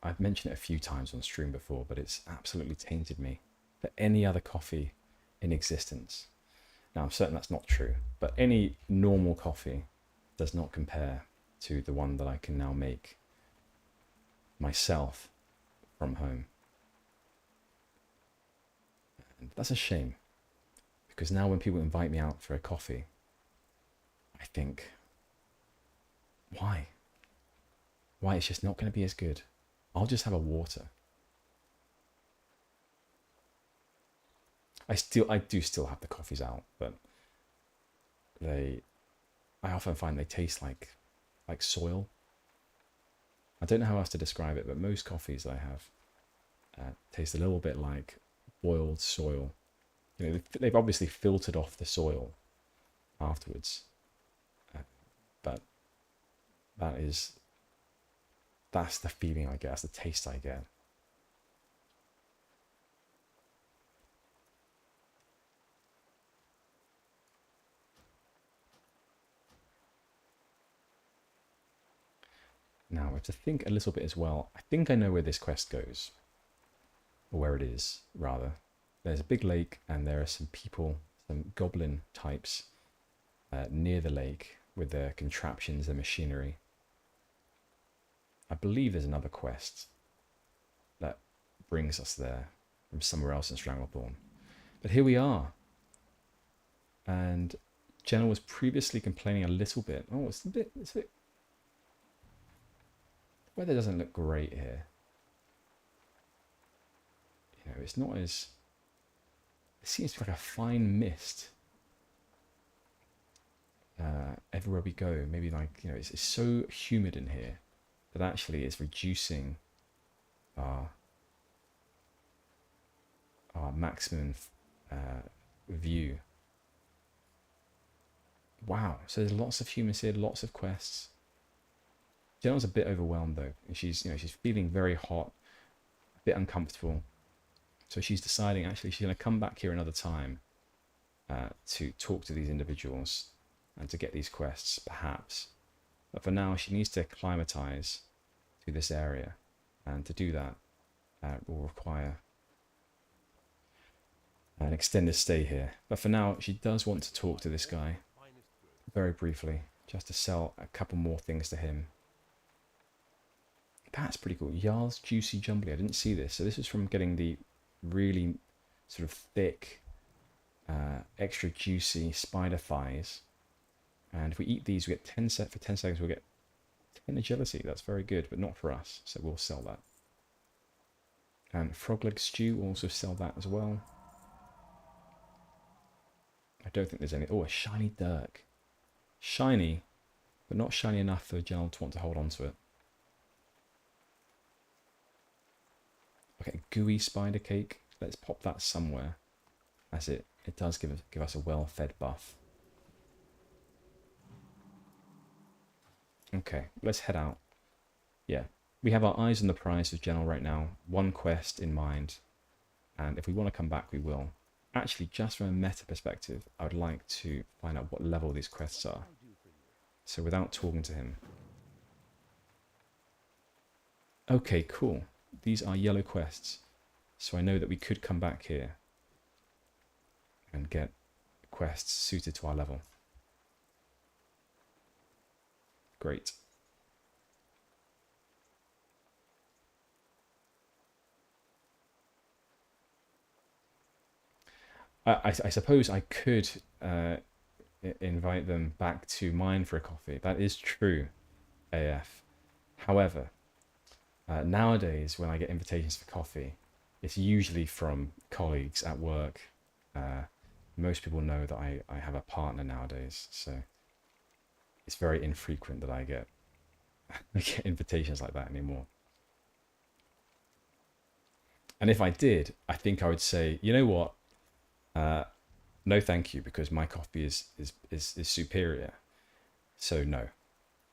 I've mentioned it a few times on stream before, but it's absolutely tainted me for any other coffee in existence. Now, I'm certain that's not true, but any normal coffee does not compare to the one that I can now make myself from home. And that's a shame, because now when people invite me out for a coffee, I think, why? Why? It's just not going to be as good. I'll just have a water. I do still have the coffees out, but I often find they taste like soil. I don't know how else to describe it, but most coffees that I have taste a little bit like boiled soil. You know, they've obviously filtered off the soil afterwards, but that's the feeling I get, that's the taste I get. Now, I have to think a little bit as well. I think I know where this quest goes. Or where it is, rather. There's a big lake, and there are some people, some goblin types, near the lake with their contraptions and machinery. I believe there's another quest that brings us there from somewhere else in Stranglethorn. But here we are. And Gennal was previously complaining a little bit. Oh, it's a bit... Weather doesn't look great here. You know, it's not as... It seems to be like a fine mist. everywhere we go. Maybe like, you know, it's so humid in here that actually it's reducing our maximum view. Wow, so there's lots of humans here, lots of quests. Gennal's a bit overwhelmed though. And she's feeling very hot, a bit uncomfortable. So she's deciding actually she's going to come back here another time to talk to these individuals and to get these quests, perhaps. But for now, she needs to acclimatize to this area, and to do that will require an extended stay here. But for now, she does want to talk to this guy very briefly, just to sell a couple more things to him. That's pretty cool. Jarl's Juicy Jumbly. I didn't see this. So this is from getting the really sort of thick, extra juicy spider thighs. And if we eat these, we get 10 for 10 seconds, we'll get 10 agility. That's very good, but not for us. So we'll sell that. And frog leg stew, we'll also sell that as well. I don't think there's any. Oh, a shiny dirk. Shiny, but not shiny enough for Gennal to want to hold on to it. Okay, gooey spider cake. Let's pop that somewhere, as it does give us a well-fed buff. Okay, let's head out. Yeah, we have our eyes on the prize with Gennal right now. One quest in mind, and if we want to come back, we will. Actually, just from a meta perspective, I would like to find out what level these quests are. So without talking to him. Okay, cool. These are yellow quests. So I know that we could come back here and get quests suited to our level. Great. I suppose I could invite them back to mine for a coffee. That is true, AF. However, nowadays when I get invitations for coffee, it's usually from colleagues at work. Most people know that I have a partner nowadays, so it's very infrequent that I get invitations like that anymore. And if I did, I think I would say, you know what? No thank you, because my coffee is superior. So no.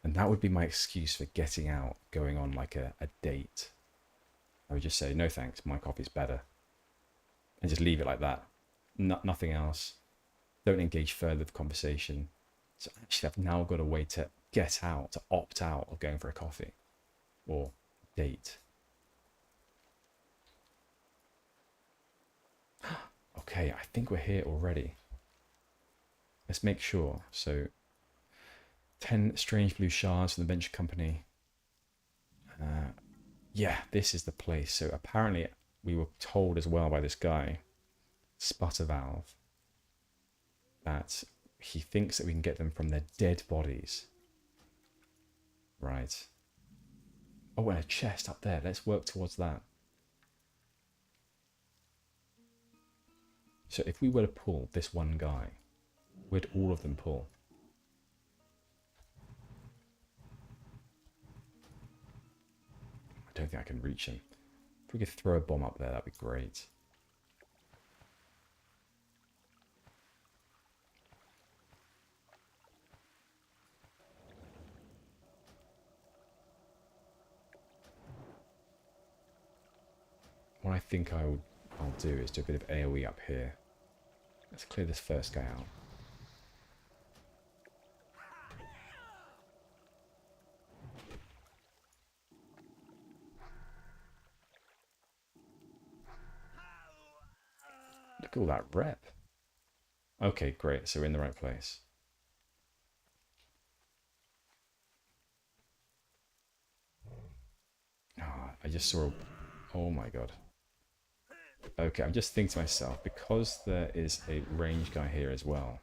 And that would be my excuse for getting out, going on like a date. I would just say, no thanks, my coffee's better. And just leave it like that. Nothing else. Don't engage further with conversation. So actually I've now got a way to get out, to opt out of going for a coffee or date. Okay, I think we're here already. Let's make sure. So 10 strange blue shards from the venture company. Yeah, this is the place. So apparently we were told as well by this guy, Sputtervalve, that he thinks that we can get them from their dead bodies. Right. Oh, and a chest up there. Let's work towards that. So if we were to pull this one guy, where'd all of them pull? I don't think I can reach him. If we could throw a bomb up there, that'd be great. What I think I'll do is do a bit of AoE up here. Let's clear this first guy out. Look at all that rep. Okay, great. So we're in the right place. Oh, I just saw... Oh my god. Okay, I'm just thinking to myself, because there is a range guy here as well.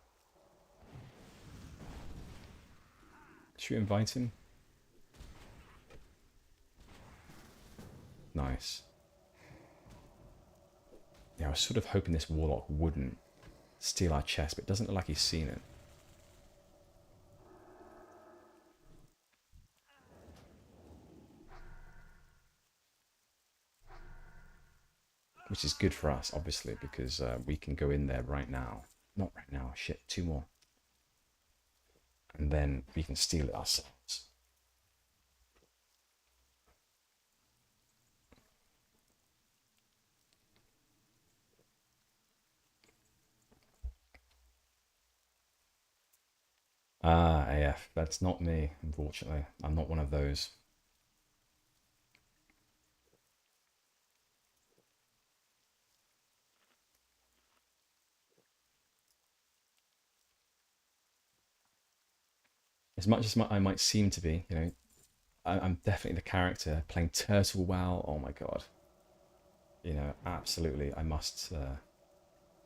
Should we invite him? Nice. Yeah, I was sort of hoping this warlock wouldn't steal our chest, but it doesn't look like he's seen it. which is good for us, obviously, because we can go in there right now. Not right now, shit, 2 more. And then we can steal it ourselves. Ah, AF, that's not me, unfortunately. I'm not one of those. As much as I might seem to be, you know, I'm definitely the character playing Turtle WoW. Oh my god. You know, absolutely, I must...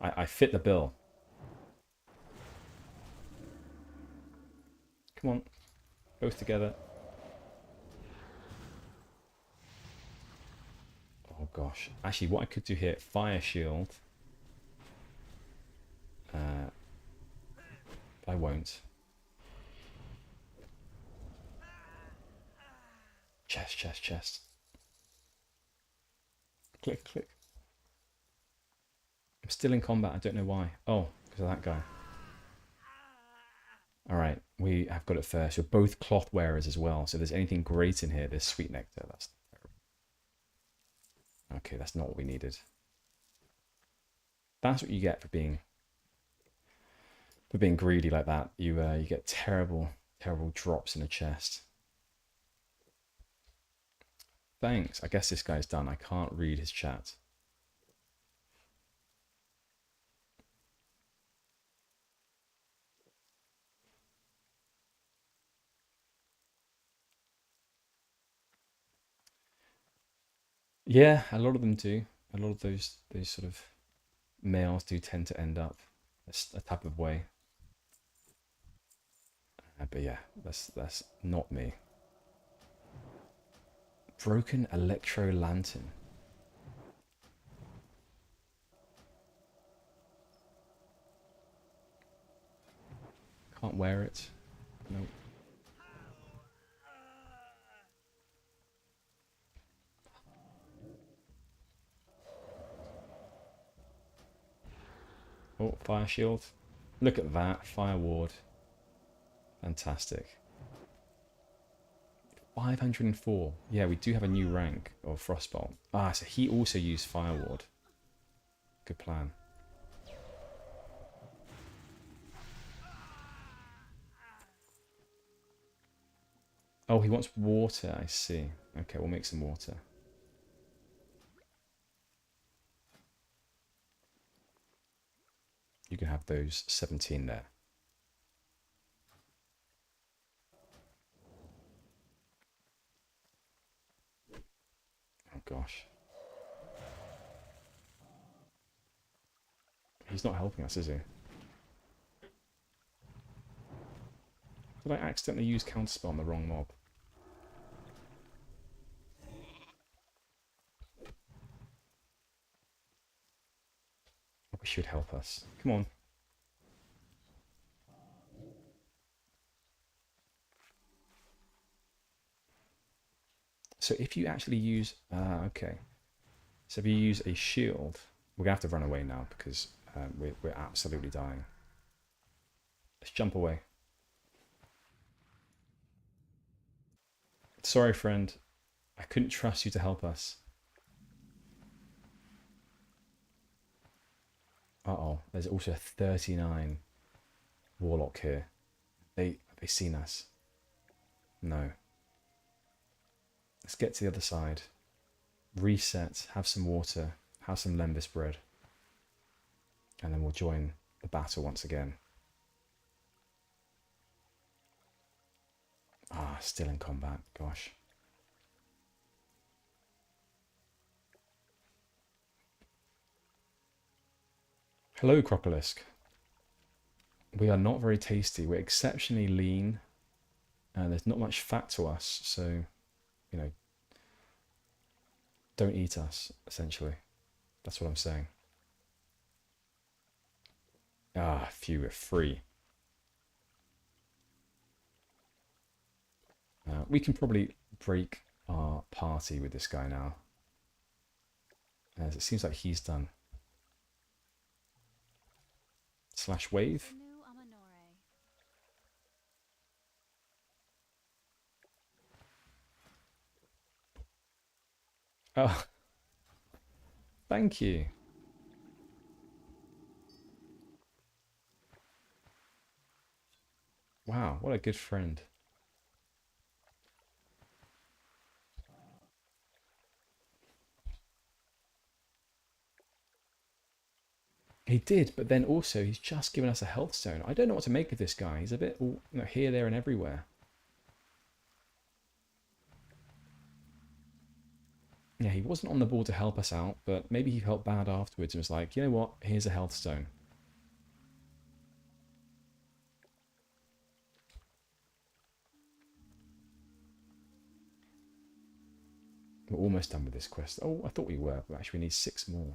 I fit the bill. Come on, both together. Oh gosh. Actually, what I could do here, fire shield. But I won't. Chest, chest, chest. Click, click. I'm still in combat, I don't know why. Oh, because of that guy. Alright, we have got it first. We're both cloth wearers as well, so if there's anything great in here, there's sweet nectar. That's terrible. Okay, that's not what we needed. That's what you get for being greedy like that. You get terrible, terrible drops in the chest. Thanks. I guess this guy's done. I can't read his chat. Yeah, a lot of them do. A lot of those sort of males do tend to end up a type of way. But yeah, that's not me. Broken electro lantern. Can't wear it. Nope. Oh, fire shield. Look at that. Fire ward. Fantastic. 504. Yeah, we do have a new rank of Frostbolt. Ah, so he also used fire ward. Good plan. Oh, he wants water. I see. Okay, we'll make some water. You can have those 17 there. Oh gosh. He's not helping us, is he? Did I accidentally use counterspell on the wrong mob? Probably should help us. Come on. So if you actually use... okay. So if you use a shield... We're going to have to run away now because we're absolutely dying. Let's jump away. Sorry, friend. I couldn't trust you to help us. Uh-oh. There's also a 39 warlock here. Have they seen us? No. Let's get to the other side. Reset. Have some water. Have some lembas bread. And then we'll join the battle once again. Ah, still in combat. Gosh. Hello, Crocolisk. We are not very tasty. We're exceptionally lean. There's not much fat to us, so, you know, don't eat us, essentially. That's what I'm saying. Ah, phew, we're free. We can probably break our party with this guy now. as it seems like he's done. Slash wave. Oh, thank you. Wow, what a good friend. He did, but then also he's just given us a health stone. I don't know what to make of this guy. He's a bit all, here, there, and everywhere. Yeah, he wasn't on the board to help us out, but maybe he felt bad afterwards and was like, you know what, here's a health stone. We're almost done with this quest. Oh, I thought we were, but actually we need 6 more.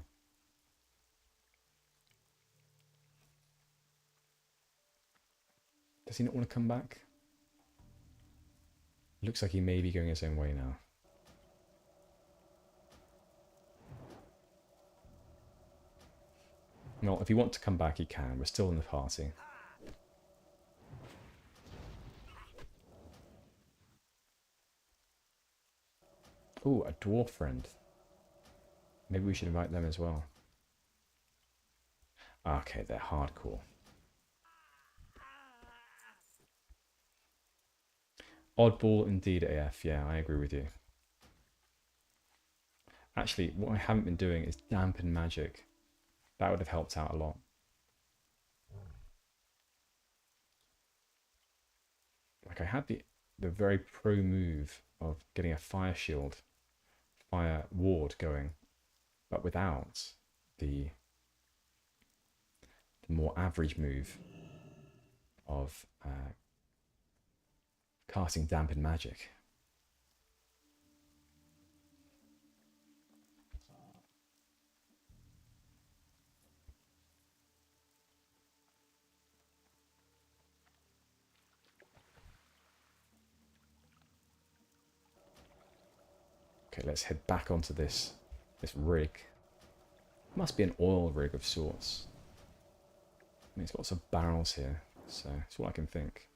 Does he not want to come back? Looks like he may be going his own way now. Well, if he wants to come back, he can. We're still in the party. Oh, a dwarf friend. Maybe we should invite them as well. Okay, they're hardcore. Oddball indeed, AF. Yeah, I agree with you. Actually, what I haven't been doing is dampen magic. That would have helped out a lot. Like I had the very pro move of getting a fire shield, fire ward going, but without the more average move of casting dampen magic. Okay, let's head back onto this rig. Must be an oil rig of sorts. I mean, it's got lots of barrels here, so that's all I can think.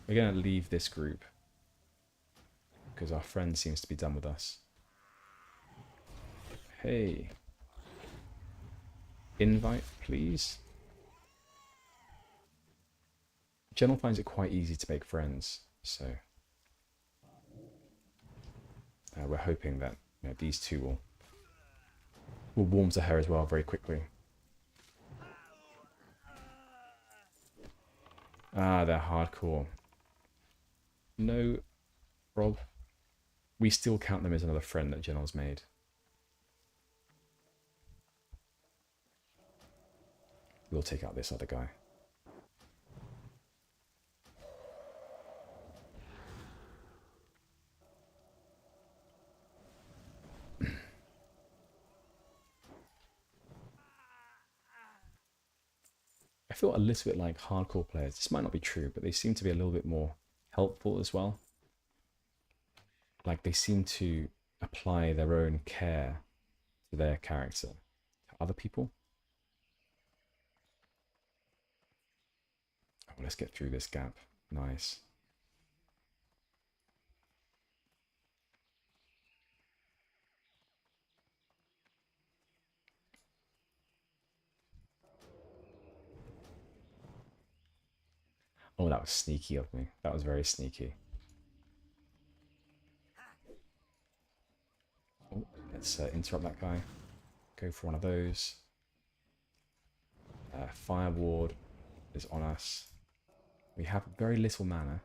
We're going to leave this group because our friend seems to be done with us. Hey. Invite, please. Gennal finds it quite easy to make friends, so we're hoping that these two will warm to her as well very quickly. Ah, they're hardcore. No, Rob. We still count them as another friend that Gennal's made. We'll take out this other guy. I feel a little bit like hardcore players. This might not be true, but they seem to be a little bit more helpful as well. Like they seem to apply their own care to their character to other people. Oh, let's get through this gap. Nice. Oh, that was sneaky of me. That was very sneaky. Oh, let's interrupt that guy. Go for one of those. Fire ward is on us. We have very little mana.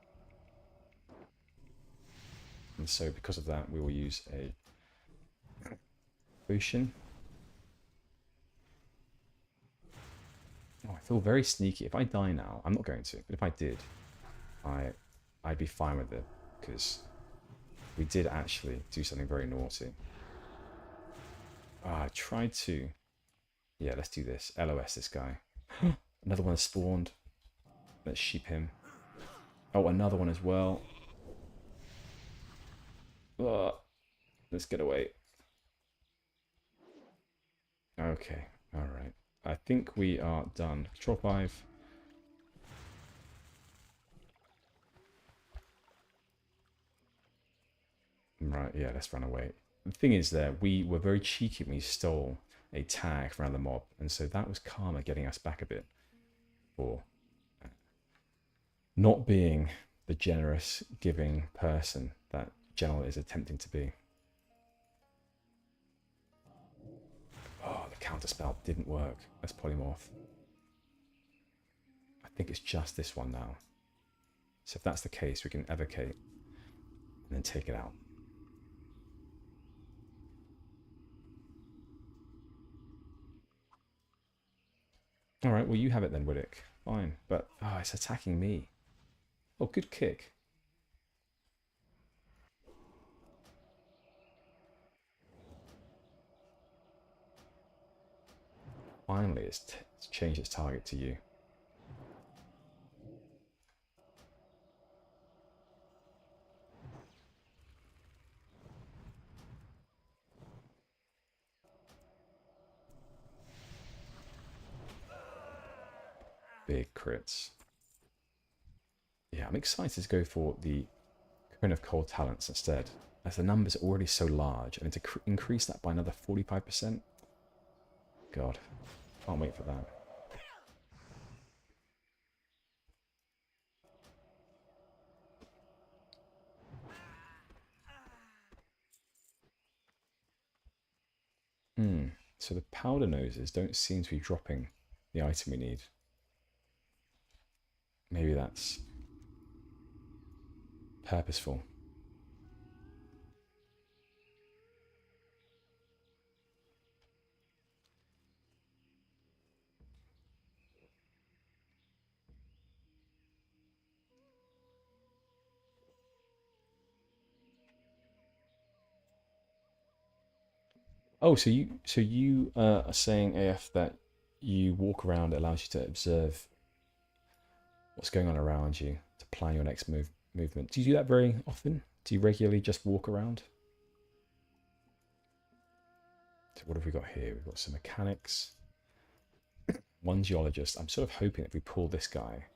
And so because of that, we will use a potion. Oh, I feel very sneaky. If I die now, I'm not going to, but if I did, I'd be fine with it, because we did actually do something very naughty. I tried to... Yeah, let's do this. LOS this guy. Another one has spawned. Let's sheep him. Oh, another one as well. Let's get away. Okay, alright. I think we are done. Control 5. Right, yeah, let's run away. The thing is there, we were very cheeky when we stole a tag from another mob, and so that was karma getting us back a bit for not being the generous, giving person that Gennal is attempting to be. Oh, the counterspell didn't work. Let's polymorph. I think it's just this one now. So if that's the case, we can evocate and then take it out. Alright, well you have it then, Widdick. Fine. But, oh, it's attacking me. Oh, good kick. Finally, it's changed its target to you. Big crits. Yeah, I'm excited to go for the Cone of Cold Talents instead, as the numbers are already so large, and to increase that by another 45%. God, can't wait for that. So the powder noses don't seem to be dropping the item we need. Maybe that's purposeful. Oh, so you are saying, AF, that you walk around, it allows you to observe what's going on around you to plan your next movement. Do you do that very often? Do you regularly just walk around? So what have we got here? We've got some mechanics. One geologist. I'm sort of hoping if we pull this guy,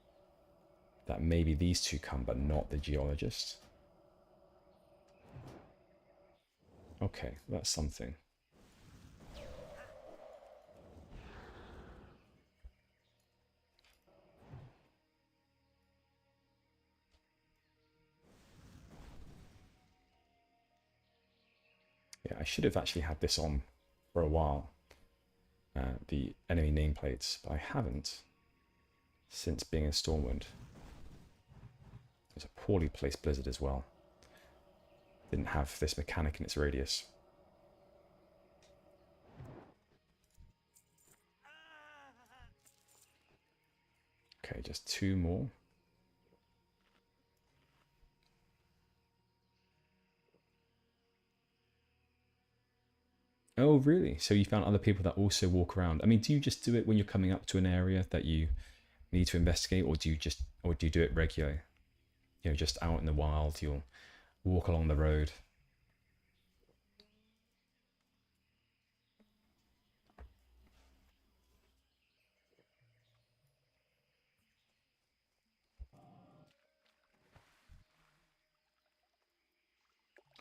that maybe these two come, but not the geologist. Okay, that's something. Yeah, I should have actually had this on for a while. The enemy nameplates, but I haven't since being in Stormwind. It was a poorly placed blizzard as well. Didn't have this mechanic in its radius. Okay, just 2 more. Oh, really? So you found other people that also walk around. I mean, do you just do it when you're coming up to an area that you need to investigate, or do you do it regularly? You know, just out in the wild, you'll walk along the road.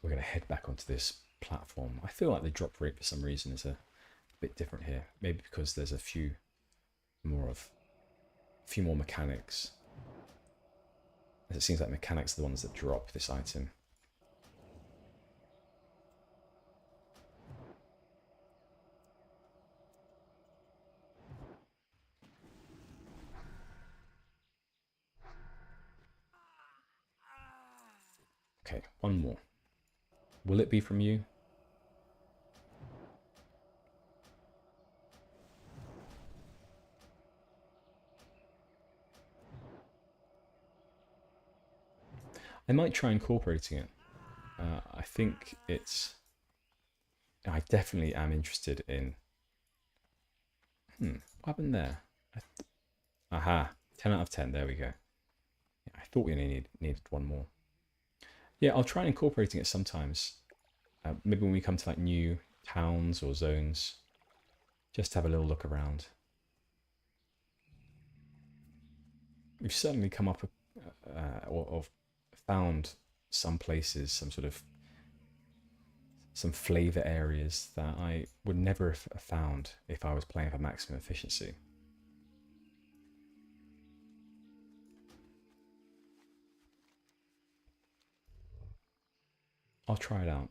We're going to head back onto this platform. I feel like the drop rate for some reason is a bit different here. Maybe because there's a few more mechanics. As it seems like mechanics are the ones that drop this item. Okay, one more. Will it be from you? I might try incorporating it. I think I definitely am interested in... what happened there? Aha, 10 out of 10, there we go. Yeah, I thought we only needed one more. Yeah, I'll try incorporating it sometimes. Maybe when we come to like new towns or zones, just have a little look around. We've certainly come up or found some places, some flavor areas that I would never have found if I was playing for maximum efficiency. I'll try it out.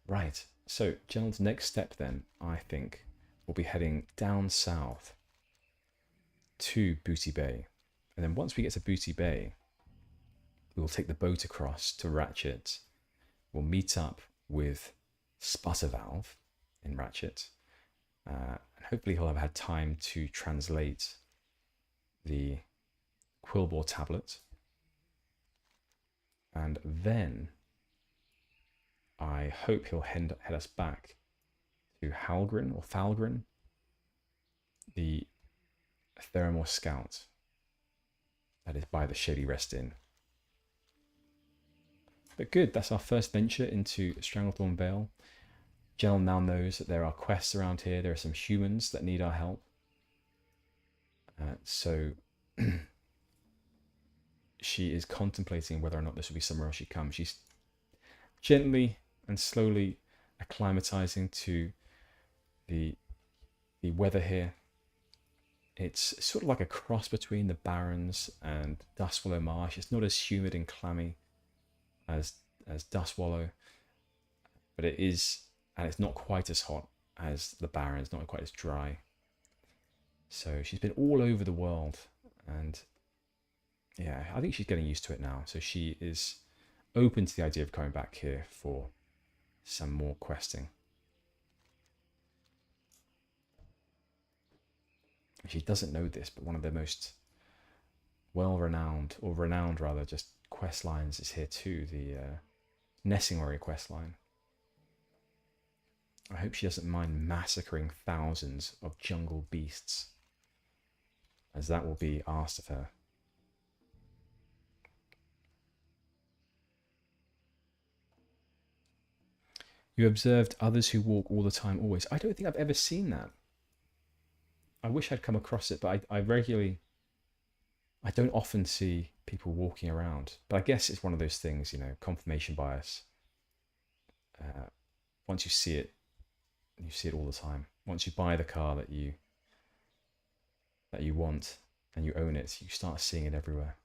Right, so Gennal's next step then, I think, will be heading down south to Booty Bay. And then once we get to Booty Bay, we'll take the boat across to Ratchet. We'll meet up with Sputtervalve in Ratchet. And hopefully he'll have had time to translate the Quillbore tablet. And then I hope he'll head us back to Halgrin or Falgrin, the Theramore Scout that is by the Shady Rest Inn. But good, that's our first venture into Stranglethorn Vale. Gennal now knows that there are quests around here. There are some humans that need our help. So she is contemplating whether or not this will be somewhere else she comes. She's gently and slowly acclimatizing to the weather here. It's sort of like a cross between the Barrens and Dustwallow Marsh. It's not as humid and clammy as Dustwallow, but it is, and it's not quite as hot as the Barrens, not quite as dry. So she's been all over the world, and yeah, I think she's getting used to it now. So she is open to the idea of coming back here for some more questing. She doesn't know this, but one of the most well-renowned, or renowned rather, just quest lines is here too, the Nessingori quest line. I hope she doesn't mind massacring thousands of jungle beasts, as that will be asked of her. You observed others who walk all the time always. I don't think I've ever seen that. I wish I'd come across it, but I don't often see people walking around. But I guess it's one of those things, you know, confirmation bias. Once you see it all the time. Once you buy the car that you want and you own it, you start seeing it everywhere.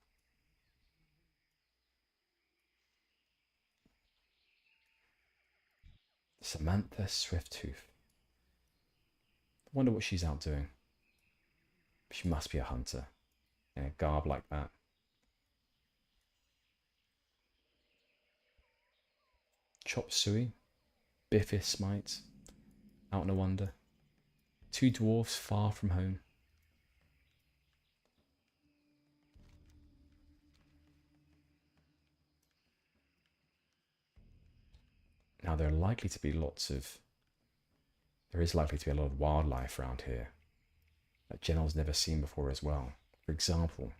Samantha Swifttooth. I wonder what she's out doing. She must be a hunter in a garb like that. Chop Suey, Biffis Smite, out in a wonder. Two dwarfs far from home. Now there is likely to be a lot of wildlife around here that Gennal's never seen before as well. For example,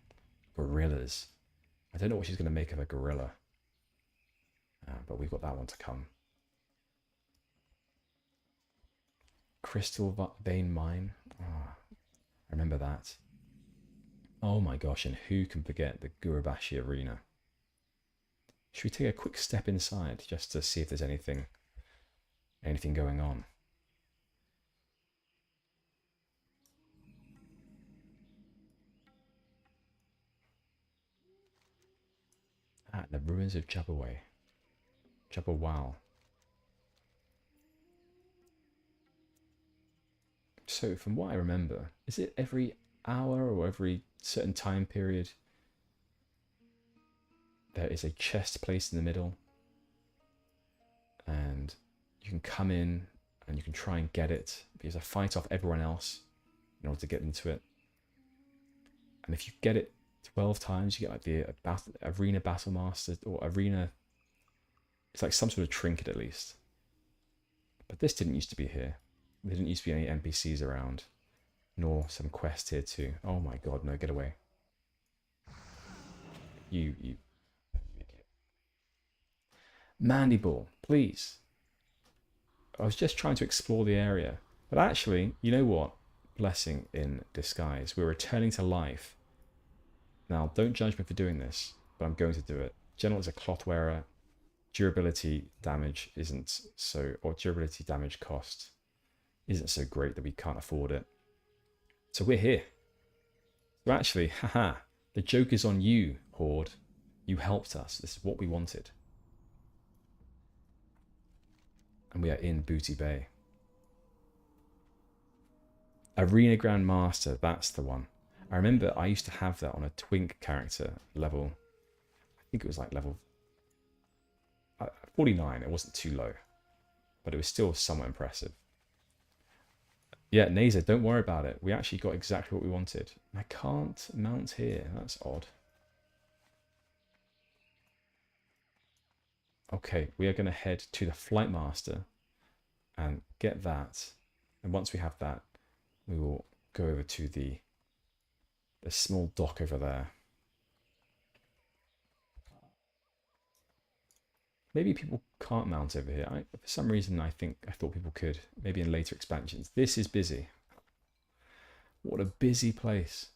gorillas. I don't know what she's going to make of a gorilla, but we've got that one to come. Crystal Vein Mine. Oh, I remember that. Oh my gosh, and who can forget the Gurubashi Arena? Should we take a quick step inside just to see if there's anything going on? The ruins of Jabberwow. So from what I remember, is it every hour or every certain time period there is a chest placed in the middle, and you can come in and you can try and get it, but you have to fight off everyone else in order to get into it. And if you get it 12 times, you get like the Arena Battle Master, or Arena, it's like some sort of trinket at least. But this didn't used to be here. There didn't used to be any NPCs around, nor some quest here too. Oh my god, no, get away. You Mandy Ball, please. I was just trying to explore the area. But actually, you know what? Blessing in disguise. We're returning to life. Now, don't judge me for doing this, but I'm going to do it. Gennal is a cloth wearer. Durability damage isn't so, or durability damage cost isn't so great that we can't afford it. So we're here. So actually, haha, the joke is on you, Horde. You helped us. This is what we wanted. And we are in Booty Bay. Arena Grandmaster, that's the one. I remember I used to have that on a Twink character level. I think it was like level 49. It wasn't too low, but it was still somewhat impressive. Yeah, Nazer, don't worry about it. We actually got exactly what we wanted. I can't mount here. That's odd. Okay, we are going to head to the Flight Master and get that. And once we have that, we will go over to the small dock over there. Maybe people can't mount over here. For some reason, I thought people could. Maybe in later expansions. This is busy. What a busy place.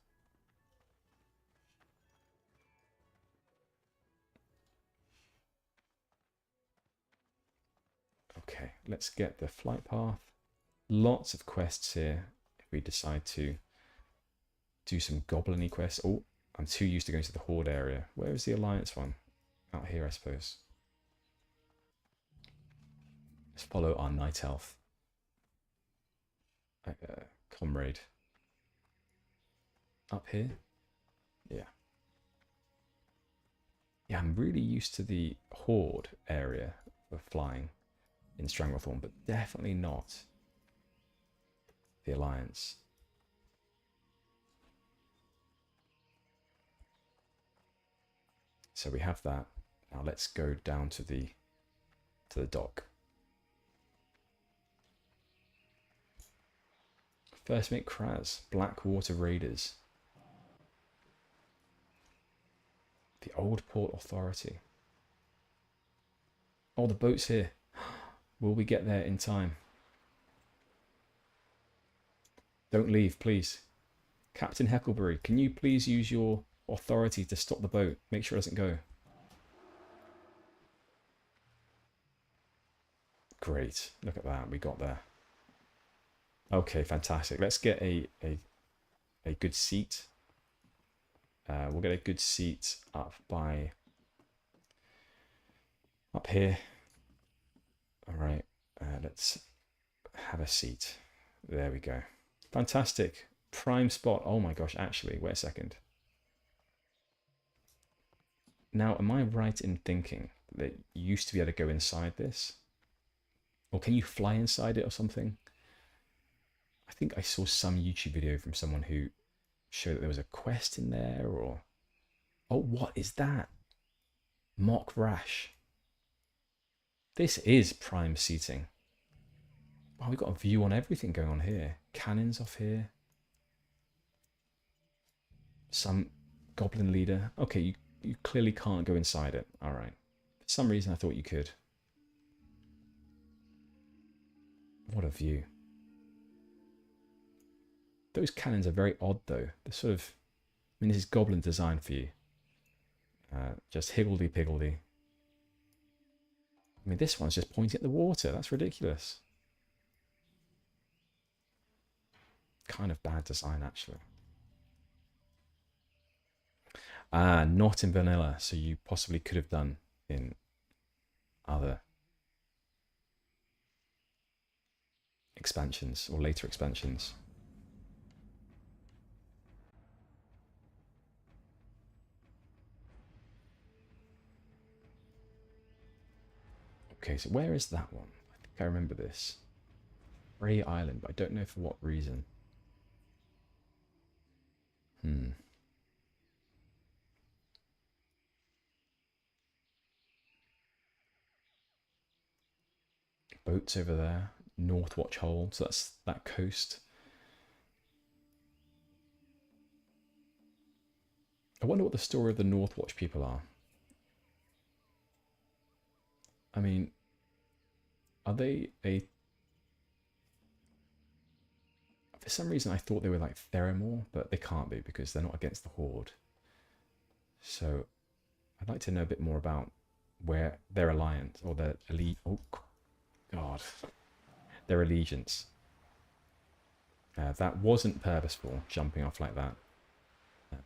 Okay, let's get the flight path. Lots of quests here if we decide to do some goblin-y quests. Oh, I'm too used to going to the Horde area. Where is the Alliance one? Out here, I suppose. Let's follow our Night Elf. Comrade. Up here? Yeah. Yeah, I'm really used to the Horde area for flying in Stranglethorn, but definitely not the Alliance. So we have that. Now let's go down to the dock. First mate Kraz, Blackwater Raiders. The Old Port Authority. Oh, the boat's here. Will we get there in time? Don't leave, please. Captain Heckleberry, can you please use your authority to stop the boat? Make sure it doesn't go. Great. Look at that. We got there. Okay, fantastic. Let's get a good seat. We'll get a good seat up here. All right. Let's have a seat. There we go. Fantastic. Prime spot. Oh my gosh. Actually, wait a second. Now, am I right in thinking that you used to be able to go inside this? Or can you fly inside it or something? I think I saw some YouTube video from someone who showed that there was a quest in there, or... Oh, what is that? Mock Rash. This is prime seating. Wow, we've got a view on everything going on here. Cannons off here. Some goblin leader. Okay, you clearly can't go inside it. All right. For some reason, I thought you could. What a view. Those cannons are very odd, though. They're sort of... I mean, this is goblin design for you. Just higgledy-piggledy. I mean, this one's just pointing at the water. That's ridiculous. Kind of bad design, actually. Not in vanilla, so you possibly could have done in other expansions or later expansions. Okay, so where is that one? I think I remember this. Ray Island, but I don't know for what reason. Boats over there. North Watch Hole, so that's that coast. I wonder what the story of the North Watch people are. I mean, are they a For some reason, I thought they were like Theramore, but they can't be because they're not against the Horde. So I'd like to know a bit more about where their alliance or their elite. Oh God, their allegiance. That wasn't purposeful, jumping off like that.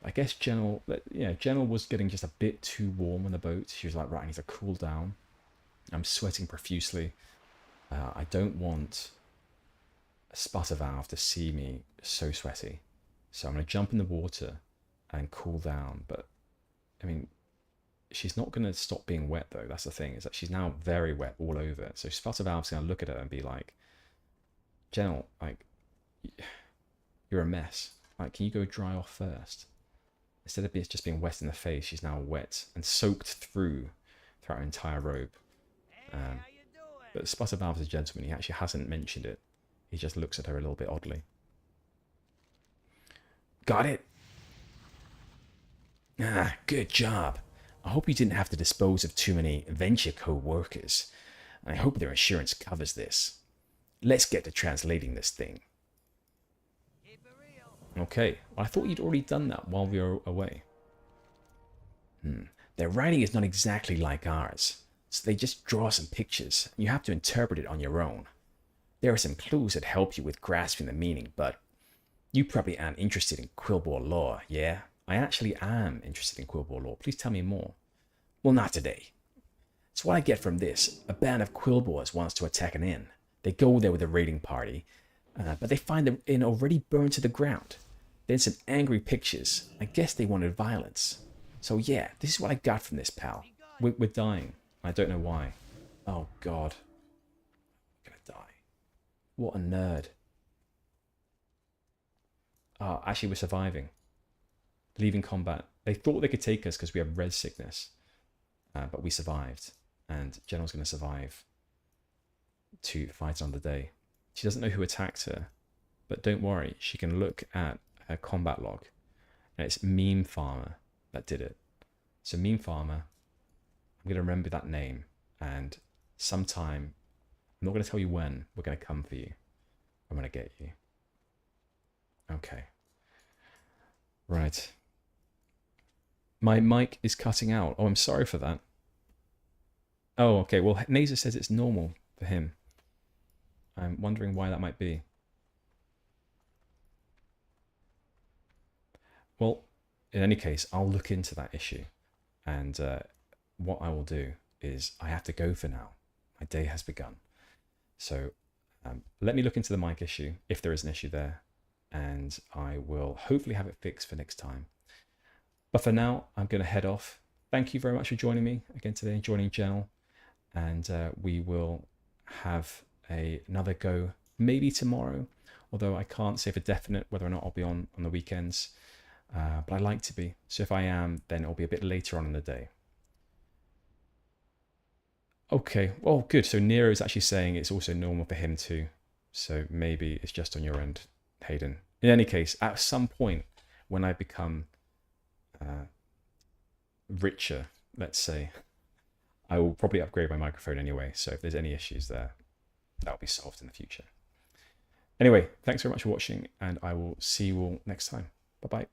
I guess Gennal, Gennal was getting just a bit too warm on the boat. She was like, right, I need to cool down. I'm sweating profusely. I don't want a sputter valve to see me so sweaty. So I'm going to jump in the water and cool down. But, I mean, she's not going to stop being wet, though. That's the thing, is that she's now very wet all over. So sputter valve's going to look at her and be like, Gennal, like, you're a mess. Like, can you go dry off first? Instead of just being wet in the face, she's now wet and soaked throughout her entire robe. But Sputter Valve's a gentleman. He actually hasn't mentioned it. He just looks at her a little bit oddly. Got it? Ah, good job. I hope you didn't have to dispose of too many venture co-workers. I hope their insurance covers this. Let's get to translating this thing. Okay, well, I thought you'd already done that while we were away. Their writing is not exactly like ours, so they just draw some pictures, and you have to interpret it on your own. There are some clues that help you with grasping the meaning, but you probably aren't interested in Quillbore lore, yeah? I actually am interested in Quillbore lore. Please tell me more. Well, not today. So what I get from this, a band of Quillbores wants to attack an inn. They go there with a raiding party, but they find the inn already burned to the ground. Then some angry pictures. I guess they wanted violence. So yeah, this is what I got from this, pal. We're dying. I don't know why. Oh, God. I'm gonna die. What a nerd. Oh, actually, we're surviving. Leaving combat. They thought they could take us because we have res sickness. But we survived. And Gennal's going to survive to fight another day. She doesn't know who attacked her. But don't worry. She can look at her combat log. And it's Meme Farmer that did it. So Meme Farmer, I'm going to remember that name. And sometime, I'm not going to tell you when, we're going to come for you. I'm going to get you. Okay. Right. My mic is cutting out. Oh, I'm sorry for that. Oh, okay. Well, Nazer says it's normal for him. I'm wondering why that might be. Well, in any case, I'll look into that issue. And what I will do is I have to go for now. My day has begun. So let me look into the mic issue, if there is an issue there. And I will hopefully have it fixed for next time. But for now, I'm going to head off. Thank you very much for joining me again today, joining Gennal. And we will have another go maybe tomorrow, although I can't say for definite whether or not I'll be on the weekends. But I like to be. So if I am, then it'll be a bit later on in the day. Okay, well, good. So Nero is actually saying it's also normal for him too. So maybe it's just on your end, Hayden. In any case, at some point when I become richer, let's say, I will probably upgrade my microphone anyway. So if there's any issues there, that'll be solved in the future. Anyway, thanks very much for watching, and I will see you all next time. Bye-bye.